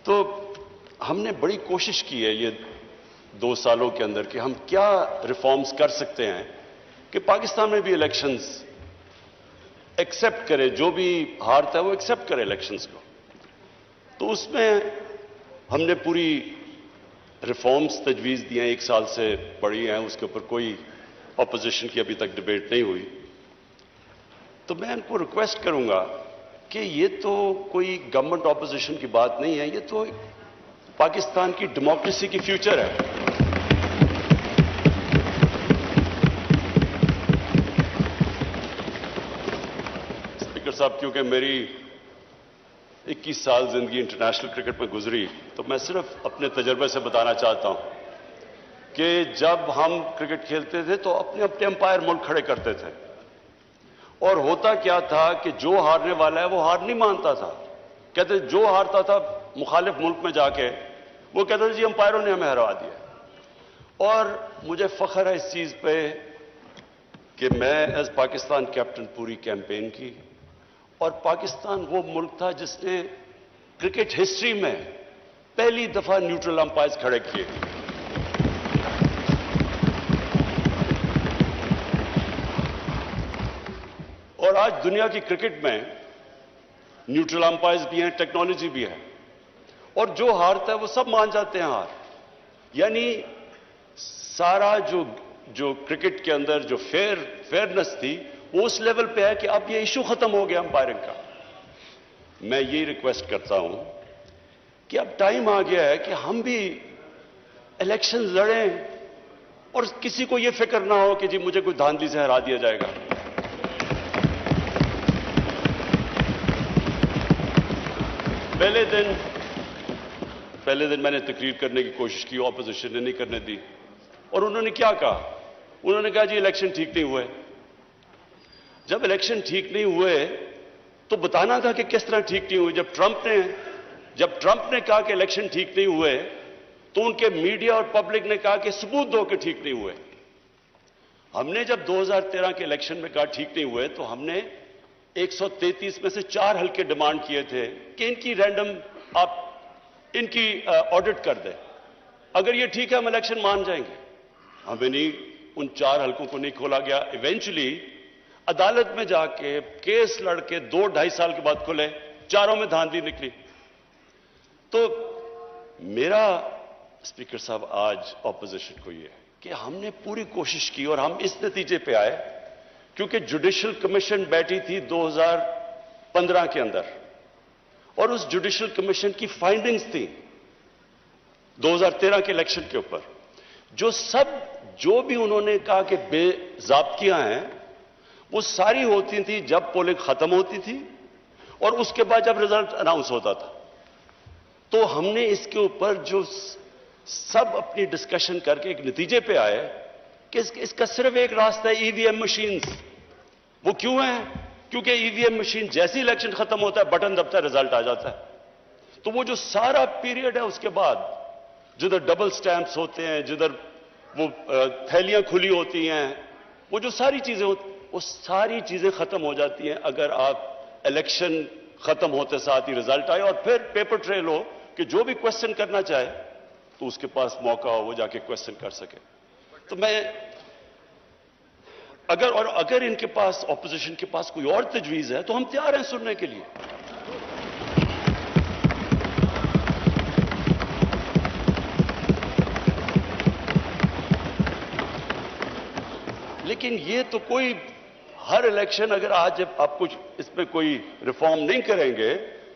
تو ہم نے بڑی کوشش کی ہے یہ 2 سالوں کے اندر کہ ہم کیا ریفارمز کر سکتے ہیں کہ پاکستان میں بھی الیکشنز ایکسپٹ کرے، جو بھی ہارتا ہے وہ ایکسپٹ کرے الیکشنز کو. تو اس میں ہم نے پوری ریفارمز تجویز دی ہیں، 1 سال سے پڑھی ہیں، اس کے اوپر کوئی اپوزیشن کی ابھی تک ڈبیٹ نہیں ہوئی. تو میں ان کو ریکویسٹ کروں گا کہ یہ تو کوئی گورنمنٹ اپوزیشن کی بات نہیں ہے، یہ تو پاکستان کی ڈیموکریسی کی فیوچر ہے. اسپیکر صاحب، کیونکہ میری 21 سال زندگی انٹرنیشنل کرکٹ میں گزری، تو میں صرف اپنے تجربے سے بتانا چاہتا ہوں کہ جب ہم کرکٹ کھیلتے تھے تو اپنے اپنے امپائر ملک کھڑے کرتے تھے، اور ہوتا کیا تھا کہ جو ہارنے والا ہے وہ ہار نہیں مانتا تھا. کہتے جو ہارتا تھا مخالف ملک میں جا کے وہ کہتے تھے جی امپائروں نے ہمیں ہرا دیا. اور مجھے فخر ہے اس چیز پہ کہ میں ایز پاکستان کیپٹن پوری کیمپین کی، اور پاکستان وہ ملک تھا جس نے کرکٹ ہسٹری میں پہلی دفعہ نیوٹرل امپائرز کھڑے کیے. اور آج دنیا کی کرکٹ میں نیوٹرل امپائرز بھی ہیں، ٹیکنالوجی بھی ہے، اور جو ہارتا ہے وہ سب مان جاتے ہیں ہار. یعنی سارا جو کرکٹ کے اندر جو فیئرنس تھی وہ اس لیول پہ ہے کہ اب یہ ایشو ختم ہو گیا امپائرنگ کا. میں یہی ریکویسٹ کرتا ہوں کہ اب ٹائم آ گیا ہے کہ ہم بھی الیکشن لڑیں اور کسی کو یہ فکر نہ ہو کہ جی مجھے کوئی دھاندلی سے ہرا دیا جائے گا. پہلے دن میں نے تقریر کرنے کی کوشش کی، اپوزیشن نے نہیں کرنے دی، اور انہوں نے کیا کہا؟ انہوں نے کہا جی الیکشن ٹھیک نہیں ہوئے. جب الیکشن ٹھیک نہیں ہوئے تو بتانا تھا کہ کس طرح ٹھیک نہیں ہوئے. جب ٹرمپ نے کہا کہ الیکشن ٹھیک نہیں ہوئے تو ان کے میڈیا اور پبلک نے کہا کہ ثبوت دو کہ ٹھیک نہیں ہوئے. ہم نے جب 2013 کے الیکشن میں کہا ٹھیک نہیں ہوئے تو ہم نے 133 میں سے 4 حلقے ڈیمانڈ کیے تھے کہ ان کی رینڈم آپ ان کی آڈٹ کر دیں. اگر یہ ٹھیک ہے ہم الیکشن مان جائیں گے. ہمیں نہیں، ان 4 حلقوں کو نہیں کھولا گیا. ایونچولی عدالت میں جا کے کیس لڑ کے 2-2.5 سال کے بعد کھلے، چاروں میں دھاندلی نکلی. تو میرا اسپیکر صاحب آج اپوزیشن کو یہ ہے کہ ہم نے پوری کوشش کی اور ہم اس نتیجے پہ آئے کیونکہ جوڈیشل کمیشن بیٹھی تھی 2015 کے اندر، اور اس جوڈیشل کمیشن کی فائنڈنگز تھیں 2013 کے الیکشن کے اوپر، جو بھی انہوں نے کہا کہ بے ضابطیاں ہیں وہ ساری ہوتی تھیں جب پولنگ ختم ہوتی تھی اور اس کے بعد جب رزلٹ اناؤنس ہوتا تھا. تو ہم نے اس کے اوپر جو سب اپنی ڈسکشن کر کے ایک نتیجے پہ آئے کہ اس کا صرف ایک راستہ ہے، ای وی ایم مشینز. وہ کیوں ہیں؟ کیونکہ ای وی ایم مشین جیسی الیکشن ختم ہوتا ہے بٹن دبتا ہے رزلٹ آ جاتا ہے. تو وہ جو سارا پیریڈ ہے اس کے بعد جدھر ڈبل سٹیمپس ہوتے ہیں، جدھر وہ تھیلیاں کھلی ہوتی ہیں، وہ جو ساری چیزیں ہوتی وہ ساری چیزیں ختم ہو جاتی ہیں اگر آپ الیکشن ختم ہوتے ساتھ ہی رزلٹ آئے اور پھر پیپر ٹریل ہو کہ جو بھی کوسچن کرنا چاہے تو اس کے پاس موقع ہو وہ جا کے کوسچن کر سکے. تو میں اگر ان کے پاس اپوزیشن کے پاس کوئی اور تجویز ہے تو ہم تیار ہیں سننے کے لیے. لیکن یہ تو کوئی ہر الیکشن اگر آج آپ کچھ اس پہ کوئی ریفارم نہیں کریں گے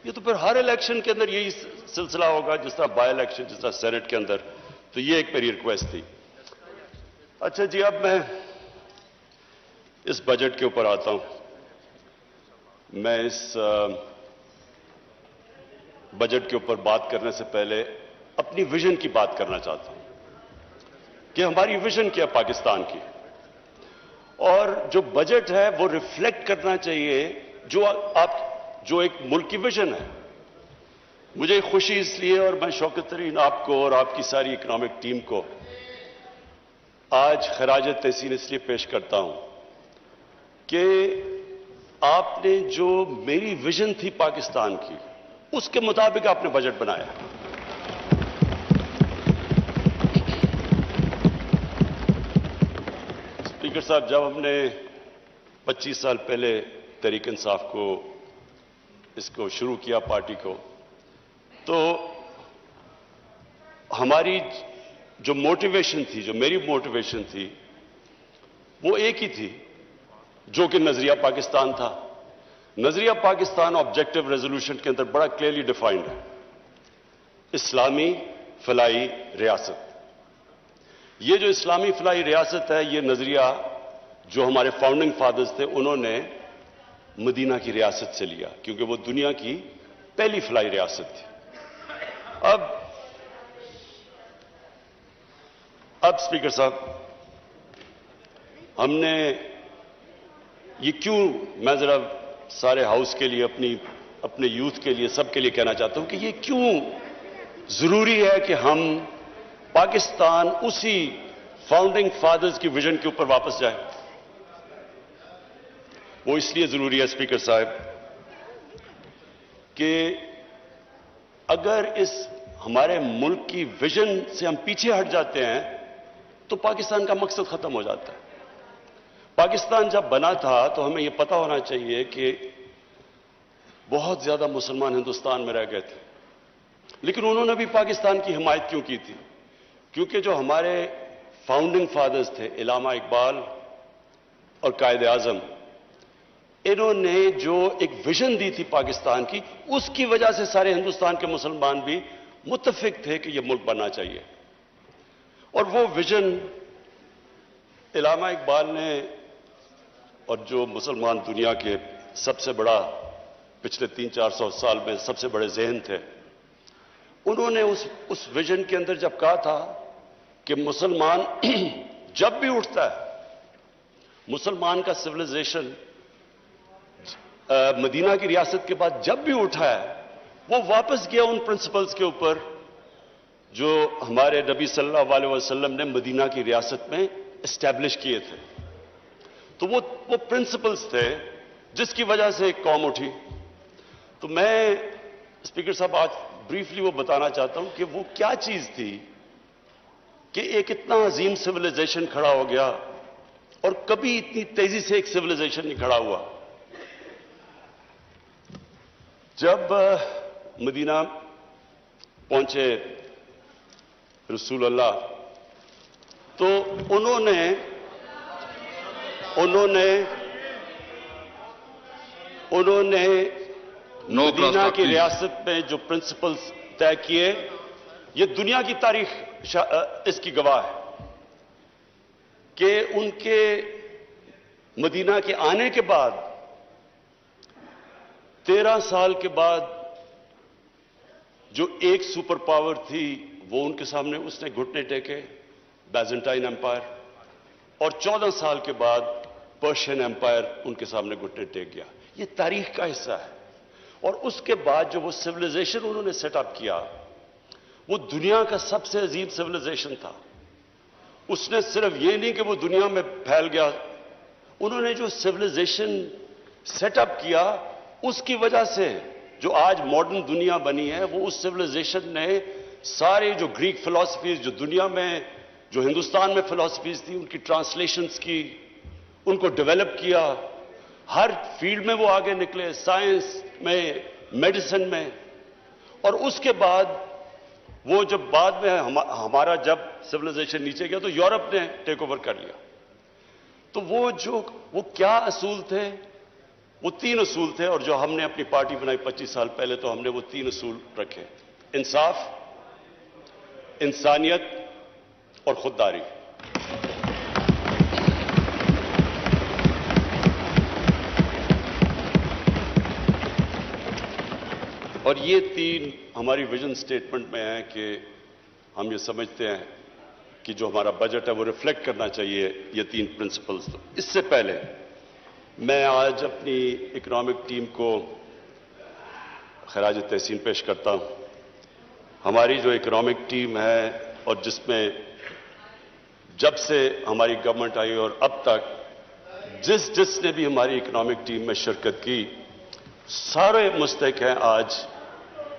یہ تو پھر ہر الیکشن کے اندر یہی سلسلہ ہوگا، جس طرح بائی الیکشن، جس طرح سینٹ کے اندر. تو یہ ایک میری ریکویسٹ تھی. اچھا جی، اب میں اس بجٹ کے اوپر آتا ہوں. میں اس بجٹ کے اوپر بات کرنے سے پہلے اپنی ویژن کی بات کرنا چاہتا ہوں کہ ہماری ویژن کیا پاکستان کی، اور جو بجٹ ہے وہ ریفلیکٹ کرنا چاہیے جو ایک ملک کی ویژن ہے. مجھے خوشی اس لیے، اور میں شوکت ترین آپ کو اور آپ کی ساری اکنامک ٹیم کو آج خراج تحسین اس لیے پیش کرتا ہوں کہ آپ نے جو میری ویژن تھی پاکستان کی اس کے مطابق آپ نے بجٹ بنایا. اسپیکر صاحب، جب ہم نے 25 سال پہلے تحریک انصاف کو اس کو شروع کیا پارٹی کو، تو ہماری جو موٹیویشن تھی، جو میری موٹیویشن تھی، وہ ایک ہی تھی، جو کہ نظریہ پاکستان تھا. نظریہ پاکستان آبجیکٹو ریزولوشن کے اندر بڑا کلیئرلی ڈیفائنڈ ہے: اسلامی فلاحی ریاست. یہ جو اسلامی فلاحی ریاست ہے، یہ نظریہ جو ہمارے فاؤنڈنگ فادرز تھے انہوں نے مدینہ کی ریاست سے لیا، کیونکہ وہ دنیا کی پہلی فلاحی ریاست تھی. اب اسپیکر صاحب، ہم نے یہ کیوں، میں ذرا سارے ہاؤس کے لیے، اپنے یوتھ کے لیے، سب کے لیے کہنا چاہتا ہوں کہ یہ کیوں ضروری ہے کہ ہم پاکستان اسی فاؤنڈنگ فادرز کی ویژن کے اوپر واپس جائیں. وہ اس لیے ضروری ہے اسپیکر صاحب کہ اگر اس ہمارے ملک کی ویژن سے ہم پیچھے ہٹ جاتے ہیں تو پاکستان کا مقصد ختم ہو جاتا ہے. پاکستان جب بنا تھا تو ہمیں یہ پتا ہونا چاہیے کہ بہت زیادہ مسلمان ہندوستان میں رہ گئے تھے، لیکن انہوں نے بھی پاکستان کی حمایت کیوں کی تھی؟ کیونکہ جو ہمارے فاؤنڈنگ فادرز تھے، علامہ اقبال اور قائد اعظم، انہوں نے جو ایک ویژن دی تھی پاکستان کی، اس کی وجہ سے سارے ہندوستان کے مسلمان بھی متفق تھے کہ یہ ملک بننا چاہیے. اور وہ ویژن علامہ اقبال نے، اور جو مسلمان دنیا کے سب سے بڑا پچھلے 300-400 سال میں سب سے بڑے ذہن تھے، انہوں نے اس ویژن کے اندر جب کہا تھا کہ مسلمان جب بھی اٹھتا ہے، مسلمان کا سویلائزیشن مدینہ کی ریاست کے بعد جب بھی اٹھا ہے، وہ واپس گیا ان پرنسپلز کے اوپر جو ہمارے نبی صلی اللہ علیہ وسلم نے مدینہ کی ریاست میں اسٹیبلش کیے تھے. تو وہ پرنسپلز تھے جس کی وجہ سے ایک قوم اٹھی. تو میں اسپیکر صاحب آج بریفلی وہ بتانا چاہتا ہوں کہ وہ کیا چیز تھی کہ ایک اتنا عظیم سویلائزیشن کھڑا ہو گیا، اور کبھی اتنی تیزی سے ایک سویلائزیشن نہیں کھڑا ہوا. جب مدینہ پہنچے رسول اللہ، تو انہوں نے مدینہ کی ریاست میں جو پرنسپلز طے کیے، یہ دنیا کی تاریخ اس کی گواہ ہے کہ ان کے مدینہ کے آنے کے بعد 13 سال کے بعد جو ایک سپر پاور تھی وہ ان کے سامنے اس نے گھٹنے ٹیکے، بیزنٹائن امپائر، اور 14 سال کے بعد پرشین امپائر ان کے سامنے گھٹنے ٹیک گیا. یہ تاریخ کا حصہ ہے. اور اس کے بعد جو وہ سویلائزیشن انہوں نے سیٹ اپ کیا، وہ دنیا کا سب سے عظیم سویلائزیشن تھا. اس نے صرف یہ نہیں کہ وہ دنیا میں پھیل گیا، انہوں نے جو سویلائزیشن سیٹ اپ کیا، اس کی وجہ سے جو آج ماڈرن دنیا بنی ہے، وہ اس سویلائزیشن نے سارے جو گریک فلسفیز جو دنیا میں، جو ہندوستان میں فلسفیز تھی، ان کی ٹرانسلیشنز کی، ان کو ڈیولپ کیا. ہر فیلڈ میں وہ آگے نکلے، سائنس میں، میڈیسن میں. اور اس کے بعد وہ جب بعد میں ہمارا جب سویلائزیشن نیچے گیا تو یورپ نے ٹیک اوور کر لیا. تو وہ کیا اصول تھے؟ وہ 3 اصول تھے، اور جو ہم نے اپنی پارٹی بنائی 25 سال پہلے تو ہم نے وہ 3 اصول رکھے: انصاف، انسانیت اور خودداری. اور یہ 3 ہماری ویژن سٹیٹمنٹ میں ہیں کہ ہم یہ سمجھتے ہیں کہ جو ہمارا بجٹ ہے وہ ریفلیکٹ کرنا چاہیے یہ 3 پرنسپلز. اس سے پہلے میں آج اپنی اکنامک ٹیم کو خراج تحسین پیش کرتا ہوں. ہماری جو اکنامک ٹیم ہے، اور جس میں جب سے ہماری گورنمنٹ آئی اور اب تک جس نے بھی ہماری اکنامک ٹیم میں شرکت کی، سارے مستحق ہیں آج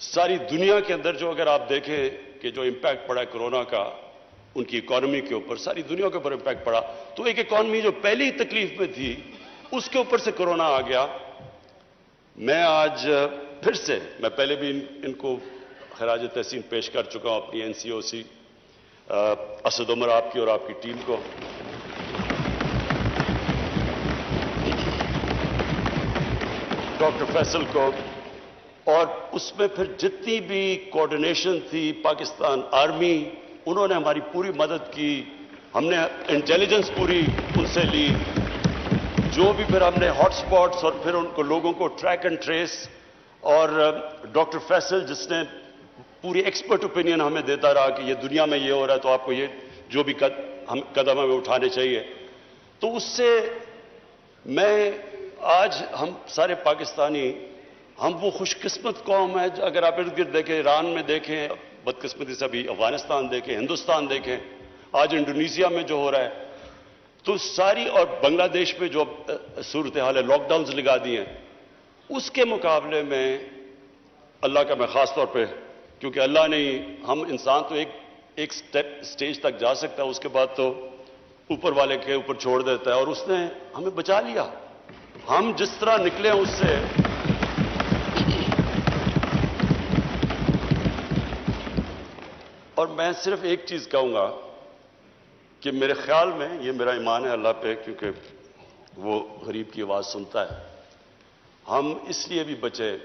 ساری دنیا کے اندر جو اگر آپ دیکھیں کہ جو امپیکٹ پڑا ہے کورونا کا ان کی اکانومی کے اوپر، ساری دنیا کے اوپر امپیکٹ پڑا، تو ایک اکانومی جو پہلی تکلیف میں تھی اس کے اوپر سے کورونا آ گیا۔ میں آج پھر سے، میں پہلے بھی ان کو خراج تحسین پیش کر چکا ہوں اپنی NCOC اسد عمر آپ کی اور آپ کی ٹیم کو۔ ڈاکٹر فیصل کو، اور اس میں پھر جتنی بھی کوآرڈینیشن تھی پاکستان آرمی، انہوں نے ہماری پوری مدد کی، ہم نے انٹیلیجنس پوری ان سے لی، جو بھی پھر ہم نے ہاٹ سپاٹس اور پھر ان کو لوگوں کو ٹریک اینڈ ٹریس، اور ڈاکٹر فیصل جس نے پوری ایکسپرٹ اوپینین ہمیں دیتا رہا کہ یہ دنیا میں یہ ہو رہا ہے تو آپ کو یہ جو بھی قدم ہمیں اٹھانے چاہیے، تو اس سے میں آج ہم سارے پاکستانی، ہم وہ خوش قسمت قوم ہے۔ اگر آپ ارد گرد دیکھیں، ایران میں دیکھیں، بدقسمتی سے ابھی افغانستان دیکھیں، ہندوستان دیکھیں، آج انڈونیشیا میں جو ہو رہا ہے، تو ساری، اور بنگلہ دیش میں جو صورتحال ہے، لاک ڈاؤنز لگا دی ہیں، اس کے مقابلے میں اللہ کا، میں خاص طور پہ، کیونکہ اللہ نے، ہم انسان تو ایک سٹیج تک جا سکتا ہے، اس کے بعد تو اوپر والے کے اوپر چھوڑ دیتا ہے، اور اس نے ہمیں بچا لیا۔ ہم جس طرح نکلے اس سے، اور میں صرف ایک چیز کہوں گا کہ میرے خیال میں، یہ میرا ایمان ہے اللہ پہ، کیونکہ وہ غریب کی آواز سنتا ہے، ہم اس لیے بھی بچے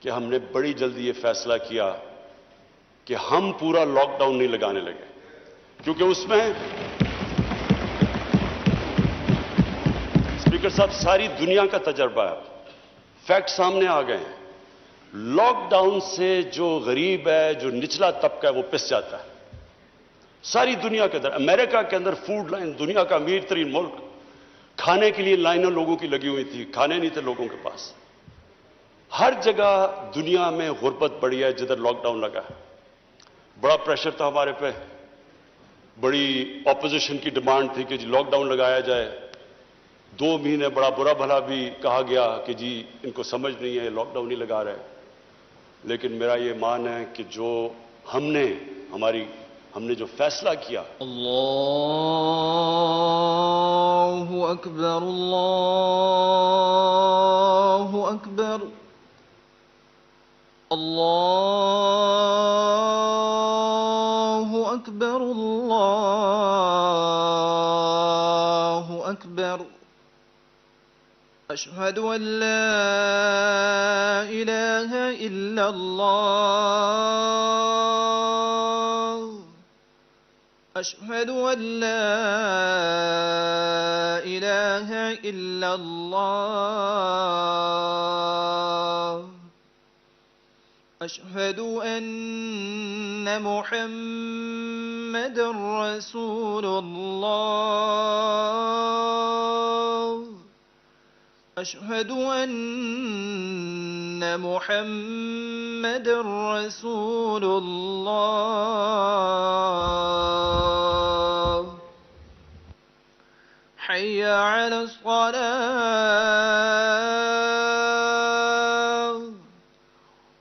کہ ہم نے بڑی جلدی یہ فیصلہ کیا کہ ہم پورا لاک ڈاؤن نہیں لگانے لگے، کیونکہ اس میں اسپیکر صاحب ساری دنیا کا تجربہ ہے، فیکٹ سامنے آ گئے ہیں، لاک ڈاؤن سے جو غریب ہے، جو نچلا طبقہ ہے، وہ پس جاتا ہے۔ ساری دنیا کے اندر، امریکہ کے اندر فوڈ لائن، دنیا کا امیر ترین ملک، کھانے کے لیے لائنیں لوگوں کی لگی ہوئی تھی، کھانے نہیں تھے لوگوں کے پاس۔ ہر جگہ دنیا میں غربت بڑھی ہے جدھر لاک ڈاؤن لگا ہے، بڑا پریشر تھا ہمارے پہ، بڑی اپوزیشن کی ڈیمانڈ تھی کہ جی لاک ڈاؤن لگایا جائے، 2 مہینے بڑا برا بھلا بھی کہا گیا کہ جی ان کو سمجھ نہیں ہے، لاک ڈاؤن نہیں لگا رہے، لیکن میرا یہ مان ہے کہ جو ہم نے جو فیصلہ کیا، اللہ اکبر، اللہ اکبر، اللہ اکبر، اللہ اکبر، اشہد ان لا الہ الا اللہ، اشہد ان لا الہ الا اللہ، اشہد ان محمد رسول اللہ، اشہد ان محمد رسول اللہ، حی علی الصلاة،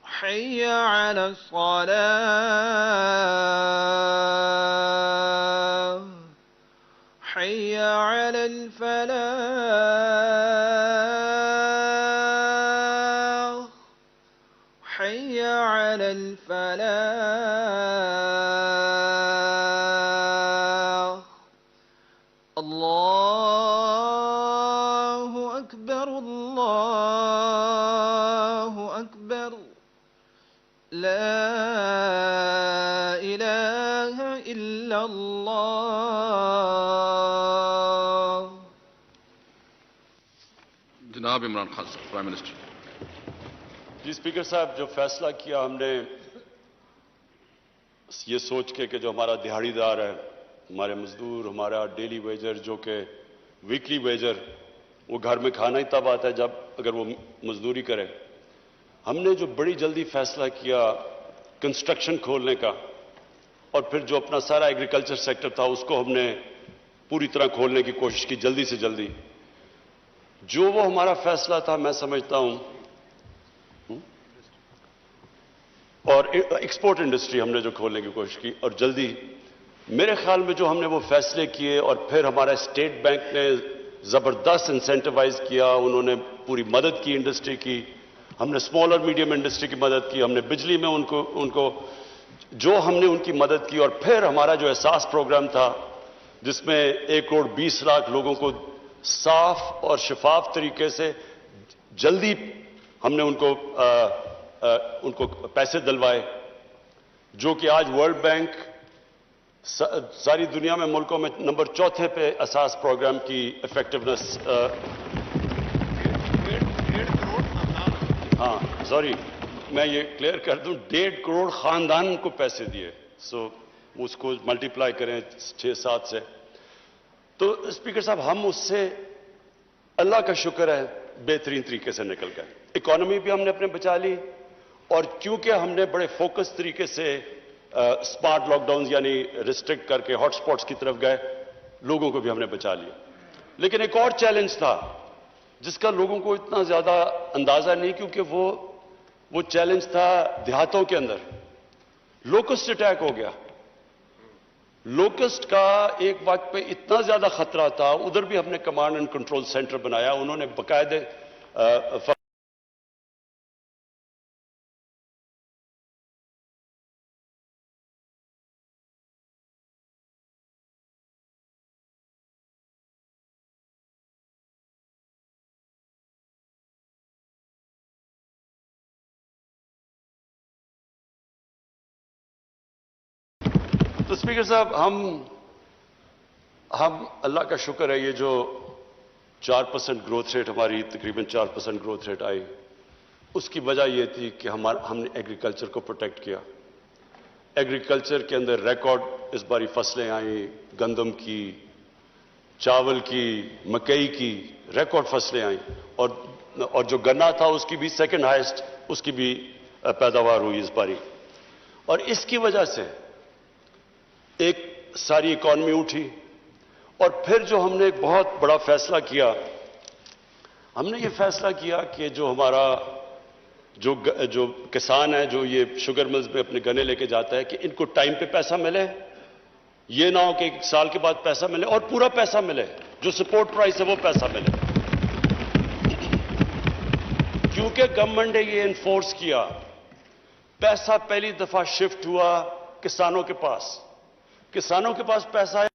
حی علی الصلاة، حی علی الفلاح، حی علی الفلاح، اللہ اکبر، اللہ اکبر، لا الہ الا اللہ۔ جناب عمران خان صاحب، پرائم منسٹر۔ جی اسپیکر صاحب، جو فیصلہ کیا ہم نے یہ سوچ کے کہ جو ہمارا دہاڑی دار ہے، ہمارے مزدور، ہمارا ڈیلی ویجر جو کہ ویکلی ویجر، وہ گھر میں کھانا ہی تب آتا ہے جب اگر وہ مزدوری کرے، ہم نے جو بڑی جلدی فیصلہ کیا کنسٹرکشن کھولنے کا، اور پھر جو اپنا سارا ایگریکلچر سیکٹر تھا اس کو ہم نے پوری طرح کھولنے کی کوشش کی جلدی سے جلدی، جو وہ ہمارا فیصلہ تھا، میں سمجھتا ہوں اور ایکسپورٹ انڈسٹری ہم نے جو کھولنے کی کوشش کی اور جلدی میرے خیال میں جو ہم نے وہ فیصلے کیے اور پھر ہمارا اسٹیٹ بینک نے زبردست انسینٹیوائز کیا, انہوں نے پوری مدد کی انڈسٹری کی, ہم نے اسمال اور میڈیم انڈسٹری کی مدد کی, ہم نے بجلی میں ان کو جو ہم نے ان کی مدد کی, اور پھر ہمارا جو احساس پروگرام تھا جس میں 1,20,00,000 لوگوں کو صاف اور شفاف طریقے سے جلدی ہم نے ان کو پیسے دلوائے, جو کہ آج ورلڈ بینک ساری دنیا میں ملکوں میں نمبر 4 پہ احساس پروگرام کی افیکٹونیس. ہاں سوری میں یہ کلیئر کر دوں, 1.5 کروڑ خاندان کو پیسے دیے, سو اس کو ملٹیپلائی کریں 6-7 سے. تو اسپیکر صاحب ہم اس سے اللہ کا شکر ہے بہترین طریقے سے نکل گئے. اکانومی بھی ہم نے اپنے بچا لی, اور کیونکہ ہم نے بڑے فوکس طریقے سے اسمارٹ لاک ڈاؤن یعنی ریسٹرکٹ کر کے ہاٹ سپاٹس کی طرف گئے, لوگوں کو بھی ہم نے بچا لیا. لیکن ایک اور چیلنج تھا جس کا لوگوں کو اتنا زیادہ اندازہ نہیں, کیونکہ وہ چیلنج تھا دیہاتوں کے اندر. لوکسٹ اٹیک ہو گیا. لوکسٹ کا ایک وقت پہ اتنا زیادہ خطرہ تھا, ادھر بھی ہم نے کمانڈ اینڈ کنٹرول سینٹر بنایا, انہوں نے باقاعدے تو اسپیکر صاحب ہم اللہ کا شکر ہے یہ جو 4% گروتھ ریٹ ہماری تقریباً 4% گروتھ ریٹ آئی, اس کی وجہ یہ تھی کہ ہم نے ایگریکلچر کو پروٹیکٹ کیا. ایگریکلچر کے اندر ریکارڈ اس باری فصلیں آئیں, گندم کی, چاول کی, مکئی کی ریکارڈ فصلیں آئیں, اور جو گنا تھا اس کی بھی سیکنڈ ہائیسٹ اس کی بھی پیداوار ہوئی اس باری. اور اس کی وجہ سے ایک ساری اکانومی اٹھی. اور پھر جو ہم نے ایک بہت بڑا فیصلہ کیا, ہم نے یہ فیصلہ کیا کہ جو ہمارا جو کسان ہے جو یہ شوگر ملز میں اپنے گنے لے کے جاتا ہے, کہ ان کو ٹائم پہ پیسہ ملے, یہ نہ ہو کہ 1 سال کے بعد پیسہ ملے, اور پورا پیسہ ملے, جو سپورٹ پرائس ہے وہ پیسہ ملے. کیونکہ گورنمنٹ نے یہ انفورس کیا, پیسہ پہلی دفعہ شفٹ ہوا کسانوں کے پاس. کسانوں کے پاس پیسہ ہے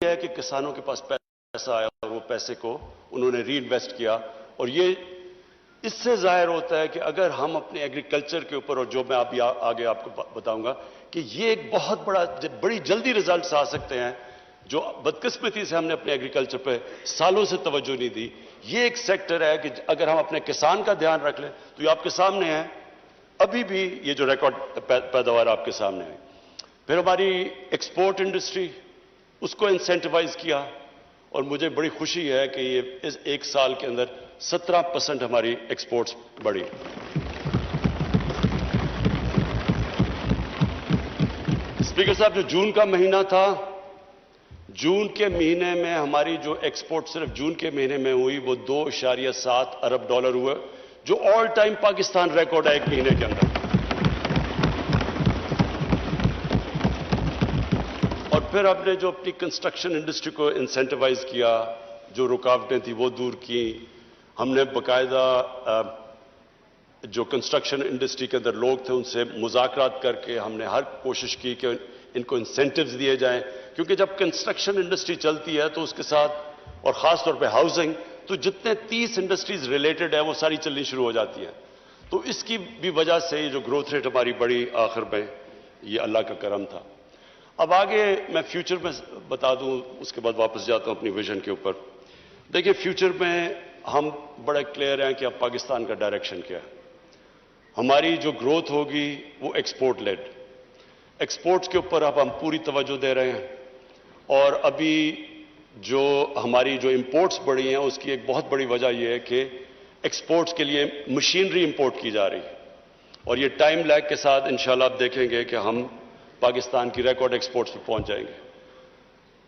کہ کسانوں کے پاس پیسہ آیا اور وہ پیسے کو انہوں نے ری انویسٹ کیا. اور یہ اس سے ظاہر ہوتا ہے کہ اگر ہم اپنے ایگریکلچر کے اوپر, اور جو میں آگے آپ کو بتاؤں گا, کہ یہ ایک بہت بڑی جلدی ریزلٹس آ سکتے ہیں, جو بدقسمتی سے ہم نے اپنے ایگریکلچر پہ سالوں سے توجہ نہیں دی. یہ ایک سیکٹر ہے کہ اگر ہم اپنے کسان کا دھیان رکھ لیں تو یہ آپ کے سامنے ہے, ابھی بھی یہ جو ریکارڈ پیداوار آپ کے سامنے ہے. پھر ہماری ایکسپورٹ انڈسٹری, اس کو انسینٹیوائز کیا, اور مجھے بڑی خوشی ہے کہ یہ اس 1 سال کے اندر 17% ہماری ایکسپورٹس بڑھی. اسپیکر صاحب, جو جون کا مہینہ تھا, جون کے مہینے میں ہماری جو ایکسپورٹ صرف جون کے مہینے میں ہوئی وہ $2.7 ارب ہوئے, جو آل ٹائم پاکستان ریکارڈ ہے ایک مہینے کے اندر. اور پھر ہم نے جو اپنی کنسٹرکشن انڈسٹری کو انسینٹیوائز کیا, جو رکاوٹیں تھیں وہ دور کی. ہم نے باقاعدہ جو کنسٹرکشن انڈسٹری کے اندر لوگ تھے ان سے مذاکرات کر کے ہم نے ہر کوشش کی کہ ان کو انسینٹیوز دیے جائیں, کیونکہ جب کنسٹرکشن انڈسٹری چلتی ہے تو اس کے ساتھ, اور خاص طور پہ ہاؤسنگ, تو جتنے 30 انڈسٹریز ریلیٹڈ ہیں وہ ساری چلنی شروع ہو جاتی ہیں. تو اس کی بھی وجہ سے یہ جو گروتھ ریٹ ہماری بڑی آخر میں, یہ اللہ کا کرم تھا. اب آگے میں فیوچر میں بتا دوں, اس کے بعد واپس جاتا ہوں اپنی ویژن کے اوپر. دیکھیں فیوچر میں ہم بڑے کلیئر ہیں کہ اب پاکستان کا ڈائریکشن کیا ہے. ہماری جو گروتھ ہوگی وہ ایکسپورٹ لیڈ, ایکسپورٹس کے اوپر اب ہم پوری توجہ دے رہے ہیں. اور ابھی جو ہماری جو امپورٹس بڑھی ہیں اس کی ایک بہت بڑی وجہ یہ ہے کہ ایکسپورٹس کے لیے مشینری امپورٹ کی جا رہی ہے, اور یہ ٹائم لیگ کے ساتھ انشاءاللہ آپ دیکھیں گے کہ ہم پاکستان کی ریکارڈ ایکسپورٹس پہ پہنچ جائیں گے.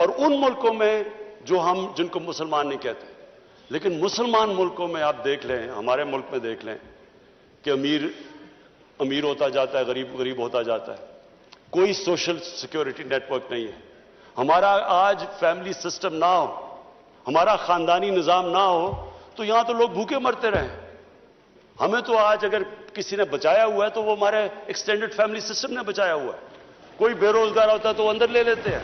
اور ان ملکوں میں جو ہم جن کو مسلمان نہیں کہتے، لیکن مسلمان ملکوں میں آپ دیکھ لیں، ہمارے ملک میں دیکھ لیں کہ امیر امیر ہوتا جاتا ہے، غریب غریب ہوتا جاتا ہے، کوئی سوشل سیکیورٹی نیٹ ورک نہیں ہے. ہمارا آج فیملی سسٹم نہ ہو، ہمارا خاندانی نظام نہ ہو تو یہاں تو لوگ بھوکے مرتے رہیں. ہمیں تو آج اگر کسی نے بچایا ہوا ہے تو وہ ہمارے ایکسٹینڈڈ فیملی سسٹم نے بچایا ہوا ہے. کوئی بے روزگار ہوتا ہے تو وہ اندر لے لیتے ہیں،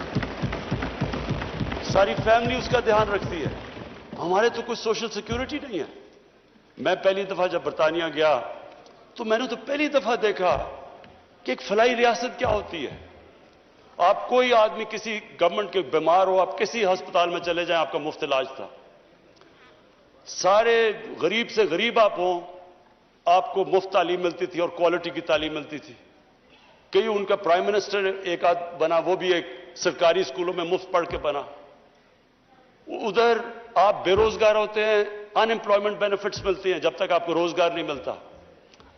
ساری فیملی اس کا دھیان رکھتی ہے. ہمارے تو کوئی سوشل سیکیورٹی نہیں ہے. میں پہلی دفعہ جب برطانیہ گیا تو میں نے تو پہلی دفعہ دیکھا کہ ایک فلاحی ریاست کیا ہوتی ہے. آپ کوئی آدمی کسی گورنمنٹ کے بیمار ہو، آپ کسی ہسپتال میں چلے جائیں، آپ کا مفت علاج تھا. سارے غریب سے غریب آپ ہوں، آپ کو مفت تعلیم ملتی تھی اور کوالٹی کی تعلیم ملتی تھی. کئی ان کا پرائم منسٹر ایک آدھ بنا، وہ بھی ایک سرکاری اسکولوں میں مفت پڑھ کے بنا. ادھر آپ بے روزگار ہوتے ہیں، ان امپلائمنٹ بینیفٹس ملتی ہیں جب تک آپ کو روزگار نہیں ملتا.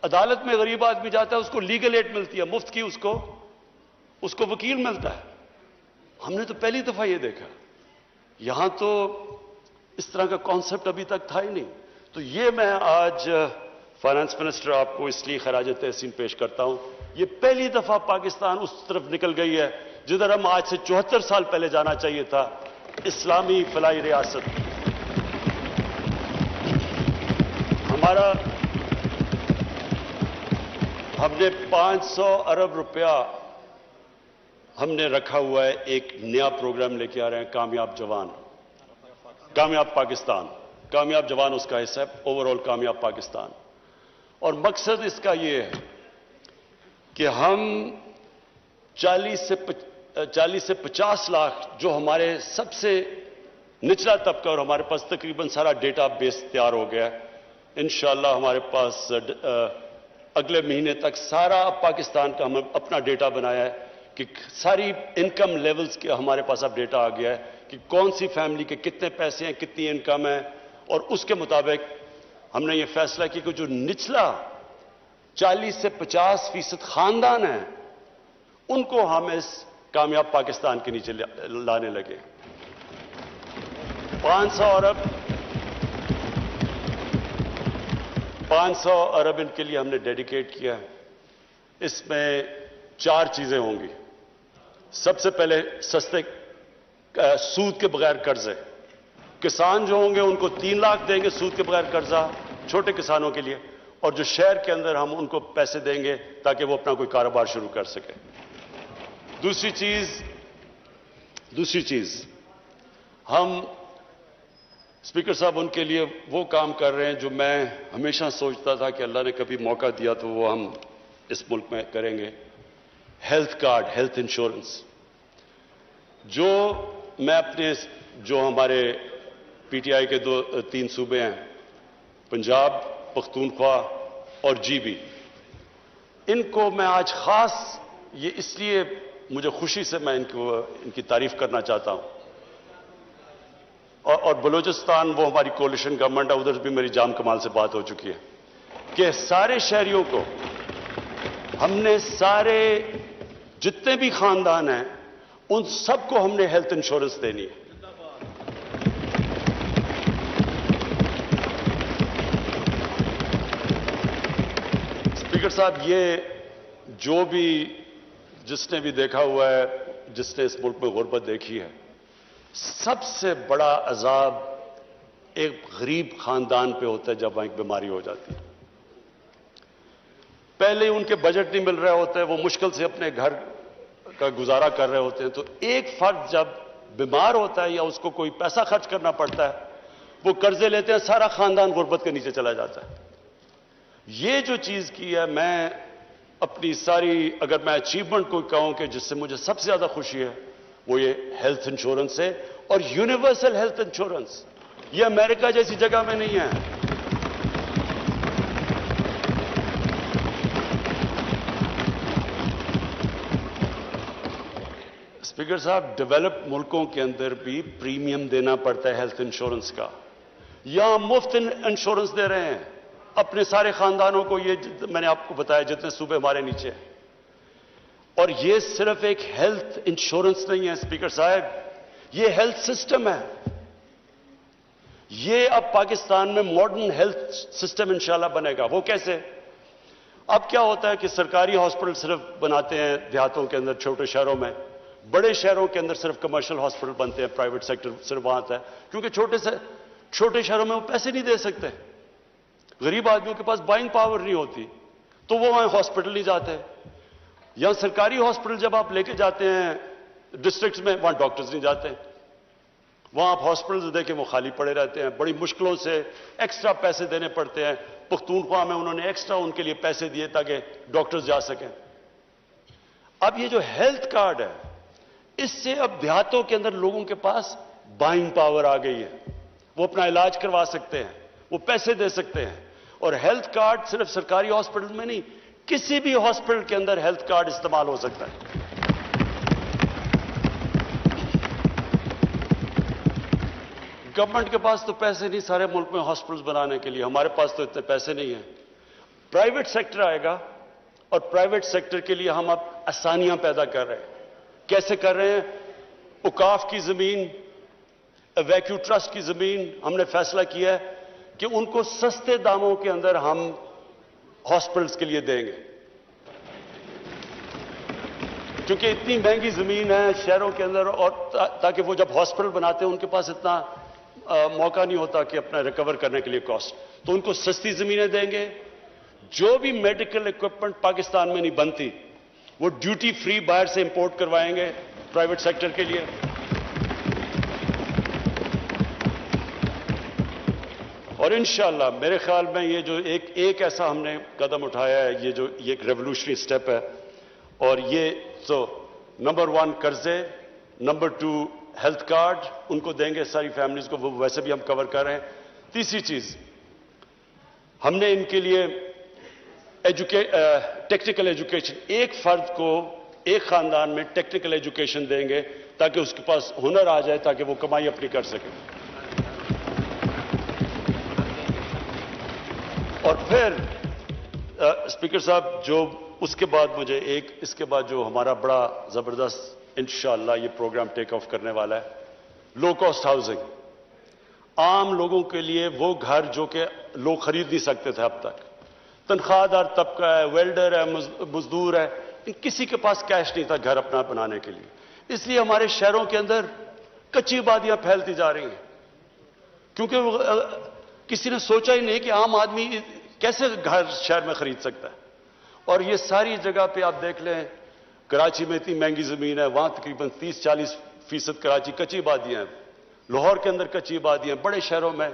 عدالت میں غریب آدمی جاتا ہے، اس کو لیگل ایڈ ملتی ہے مفت کی، اس کو وکیل ملتا ہے. ہم نے تو پہلی دفعہ یہ دیکھا. یہاں تو اس طرح کا کانسیپٹ ابھی تک تھا ہی نہیں. تو یہ میں آج فائنانس منسٹر آپ کو اس لیے خراج تحسین پیش کرتا ہوں. یہ پہلی دفعہ پاکستان اس طرف نکل گئی ہے جدھر ہم آج سے 74 سال پہلے جانا چاہیے تھا، اسلامی فلاحی ریاست. ہم نے 500 ارب روپیہ ہم نے رکھا ہوا ہے. ایک نیا پروگرام لے کے آ رہے ہیں، کامیاب جوان، کامیاب پاکستان. کامیاب جوان اس کا حصہ ہے، اوور آل کامیاب پاکستان. اور مقصد اس کا یہ ہے کہ ہم 40 سے 50 لاکھ جو ہمارے سب سے نچلا طبقہ، اور ہمارے پاس تقریباً سارا ڈیٹا بیس تیار ہو گیا ہے. انشاءاللہ ہمارے پاس اگلے مہینے تک سارا پاکستان کا ہم اپنا ڈیٹا بنایا ہے کہ ساری انکم لیولز کے ہمارے پاس اب ڈیٹا آ گیا ہے کہ کون سی فیملی کے کتنے پیسے ہیں، کتنی انکم ہے. اور اس کے مطابق ہم نے یہ فیصلہ کیا کہ جو نچلا 40 سے 50% خاندان ہے ان کو ہم اس کامیاب پاکستان کے نیچے لانے لگے. 500 ارب ان کے لیے ہم نے ڈیڈیکیٹ کیا. اس میں 4 چیزیں ہوں گی. سب سے پہلے سستے سود کے بغیر قرضے. کسان جو ہوں گے ان کو 3 لاکھ دیں گے سود کے بغیر قرضہ، چھوٹے کسانوں کے لیے. اور جو شہر کے اندر ہم ان کو پیسے دیں گے تاکہ وہ اپنا کوئی کاروبار شروع کر سکے. دوسری چیز ہم اسپیکر صاحب ان کے لیے وہ کام کر رہے ہیں جو میں ہمیشہ سوچتا تھا کہ اللہ نے کبھی موقع دیا تو وہ ہم اس ملک میں کریں گے. Health card, health insurance. جو میں جو ہمارے پی ٹی آئی کے 3 صوبے ہیں، پنجاب، پختونخوا اور جی بی، ان کو میں آج خاص یہ اس لیے مجھے خوشی سے میں ان کی تعریف کرنا چاہتا ہوں. اور بلوچستان، وہ ہماری کولیشن گورنمنٹ ہے، ادھر بھی میری جام کمال سے بات ہو چکی ہے کہ سارے شہریوں کو ہم نے، سارے جتنے بھی خاندان ہیں ان سب کو ہم نے ہیلتھ انشورنس دینی ہے. اسپیکر صاحب، یہ جو بھی جس نے بھی دیکھا ہوا ہے، جس نے اس ملک میں غربت دیکھی ہے، سب سے بڑا عذاب ایک غریب خاندان پہ ہوتا ہے جب وہاں ایک بیماری ہو جاتی ہے. پہلے ان کے بجٹ نہیں مل رہا ہوتا ہے، وہ مشکل سے اپنے گھر کا گزارا کر رہے ہوتے ہیں، تو ایک فرد جب بیمار ہوتا ہے یا اس کو کوئی پیسہ خرچ کرنا پڑتا ہے، وہ قرضے لیتے ہیں، سارا خاندان غربت کے نیچے چلا جاتا ہے. یہ جو چیز کی ہے، میں اپنی ساری، اگر میں اچیومنٹ کو کہوں کہ جس سے مجھے سب سے زیادہ خوشی ہے، وہ یہ ہیلتھ انشورنس ہے. اور یونیورسل ہیلتھ انشورنس، یہ امریکہ جیسی جگہ میں نہیں ہے. اسپیکر صاحب، ڈیولپڈ ملکوں کے اندر بھی پریمیم دینا پڑتا ہے ہیلتھ انشورنس کا. یہاں مفت انشورنس دے رہے ہیں اپنے سارے خاندانوں کو. یہ میں نے آپ کو بتایا جتنے صوبے ہمارے نیچے. اور یہ صرف ایک ہیلتھ انشورنس نہیں ہے اسپیکر صاحب، یہ ہیلتھ سسٹم ہے. یہ اب پاکستان میں ماڈرن ہیلتھ سسٹم انشاءاللہ بنے گا. وہ کیسے؟ اب کیا ہوتا ہے کہ سرکاری ہاسپٹل صرف بناتے ہیں دیہاتوں کے اندر، چھوٹے شہروں میں. بڑے شہروں کے اندر صرف کمرشل ہاسپٹل بنتے ہیں، پرائیویٹ سیکٹر صرف وہاں آتا ہے، کیونکہ چھوٹے شہروں میں وہ پیسے نہیں دے سکتے. غریب آدمیوں کے پاس بائنگ پاور نہیں ہوتی، تو وہ وہاں ہاسپٹل نہیں جاتے. یا سرکاری ہاسپٹل جب آپ لے کے جاتے ہیں ڈسٹرکٹس میں، وہاں ڈاکٹرز نہیں جاتے. وہاں آپ ہاسپٹلز دیکھیں وہ خالی پڑے رہتے ہیں، بڑی مشکلوں سے ایکسٹرا پیسے دینے پڑتے ہیں. پختونخوا میں انہوں نے ایکسٹرا ان کے لیے پیسے دیے تاکہ ڈاکٹرز جا سکیں. اب یہ جو ہیلتھ کارڈ ہے، اس سے اب دیہاتوں کے اندر لوگوں کے پاس بائنگ پاور آ گئی ہے. وہ اپنا علاج کروا سکتے ہیں، وہ پیسے دے سکتے ہیں. اور ہیلتھ کارڈ صرف سرکاری ہاسپٹل میں نہیں، کسی بھی ہاسپٹل کے اندر ہیلتھ کارڈ استعمال ہو سکتا ہے. گورنمنٹ کے پاس تو پیسے نہیں سارے ملک میں ہاسپٹلز بنانے کے لیے، ہمارے پاس تو اتنے پیسے نہیں ہیں. پرائیویٹ سیکٹر آئے گا اور پرائیویٹ سیکٹر کے لیے ہم اب آسانیاں پیدا کر رہے ہیں. کیسے کر رہے ہیں؟ اوقاف کی زمین، ویکیو ٹرسٹ کی زمین ہم نے فیصلہ کیا ہے کہ ان کو سستے داموں کے اندر ہم ہاسپٹلز کے لیے دیں گے. کیونکہ اتنی مہنگی زمین ہے شہروں کے اندر، اور تاکہ وہ جب ہاسپٹل بناتے ہیں ان کے پاس اتنا موقع نہیں ہوتا کہ اپنا ریکور کرنے کے لیے کاسٹ، تو ان کو سستی زمینیں دیں گے. جو بھی میڈیکل اکوپمنٹ پاکستان میں نہیں بنتی وہ ڈیوٹی فری باہر سے امپورٹ کروائیں گے پرائیویٹ سیکٹر کے لیے. اور انشاءاللہ میرے خیال میں یہ جو ایک ایسا ہم نے قدم اٹھایا ہے، یہ ایک ریولوشنری سٹیپ ہے. اور یہ تو نمبر 1 قرضے، نمبر 2 ہیلتھ کارڈ ان کو دیں گے ساری فیملیز کو، وہ ویسے بھی ہم کور کر رہے ہیں. تیسری چیز ہم نے ان کے لیے ٹیکنیکل ایجوکیشن، ایک فرد کو ایک خاندان میں ٹیکنیکل ایجوکیشن دیں گے تاکہ اس کے پاس ہنر آ جائے، تاکہ وہ کمائی اپنی کر سکے. اور پھر اسپیکر صاحب جو اس کے بعد اس کے بعد جو ہمارا بڑا زبردست انشاءاللہ یہ پروگرام ٹیک آف کرنے والا ہے، لو کاسٹ ہاؤسنگ. عام لوگوں کے لیے وہ گھر جو کہ لوگ خرید نہیں سکتے تھے اب تک. تنخواہ دار طبقہ ہے، ویلڈر ہے، مزدور ہے، کسی کے پاس کیش نہیں تھا گھر اپنا بنانے کے لیے. اس لیے ہمارے شہروں کے اندر کچی آبادیاں پھیلتی جا رہی ہیں، کیونکہ کسی نے سوچا ہی نہیں کہ عام آدمی کیسے گھر شہر میں خرید سکتا ہے. اور یہ ساری جگہ پہ آپ دیکھ لیں، کراچی میں اتنی مہنگی زمین ہے، وہاں تقریباً 30-40% کراچی کچی آبادیاں ہیں. لاہور کے اندر کچی آبادیاں، بڑے شہروں میں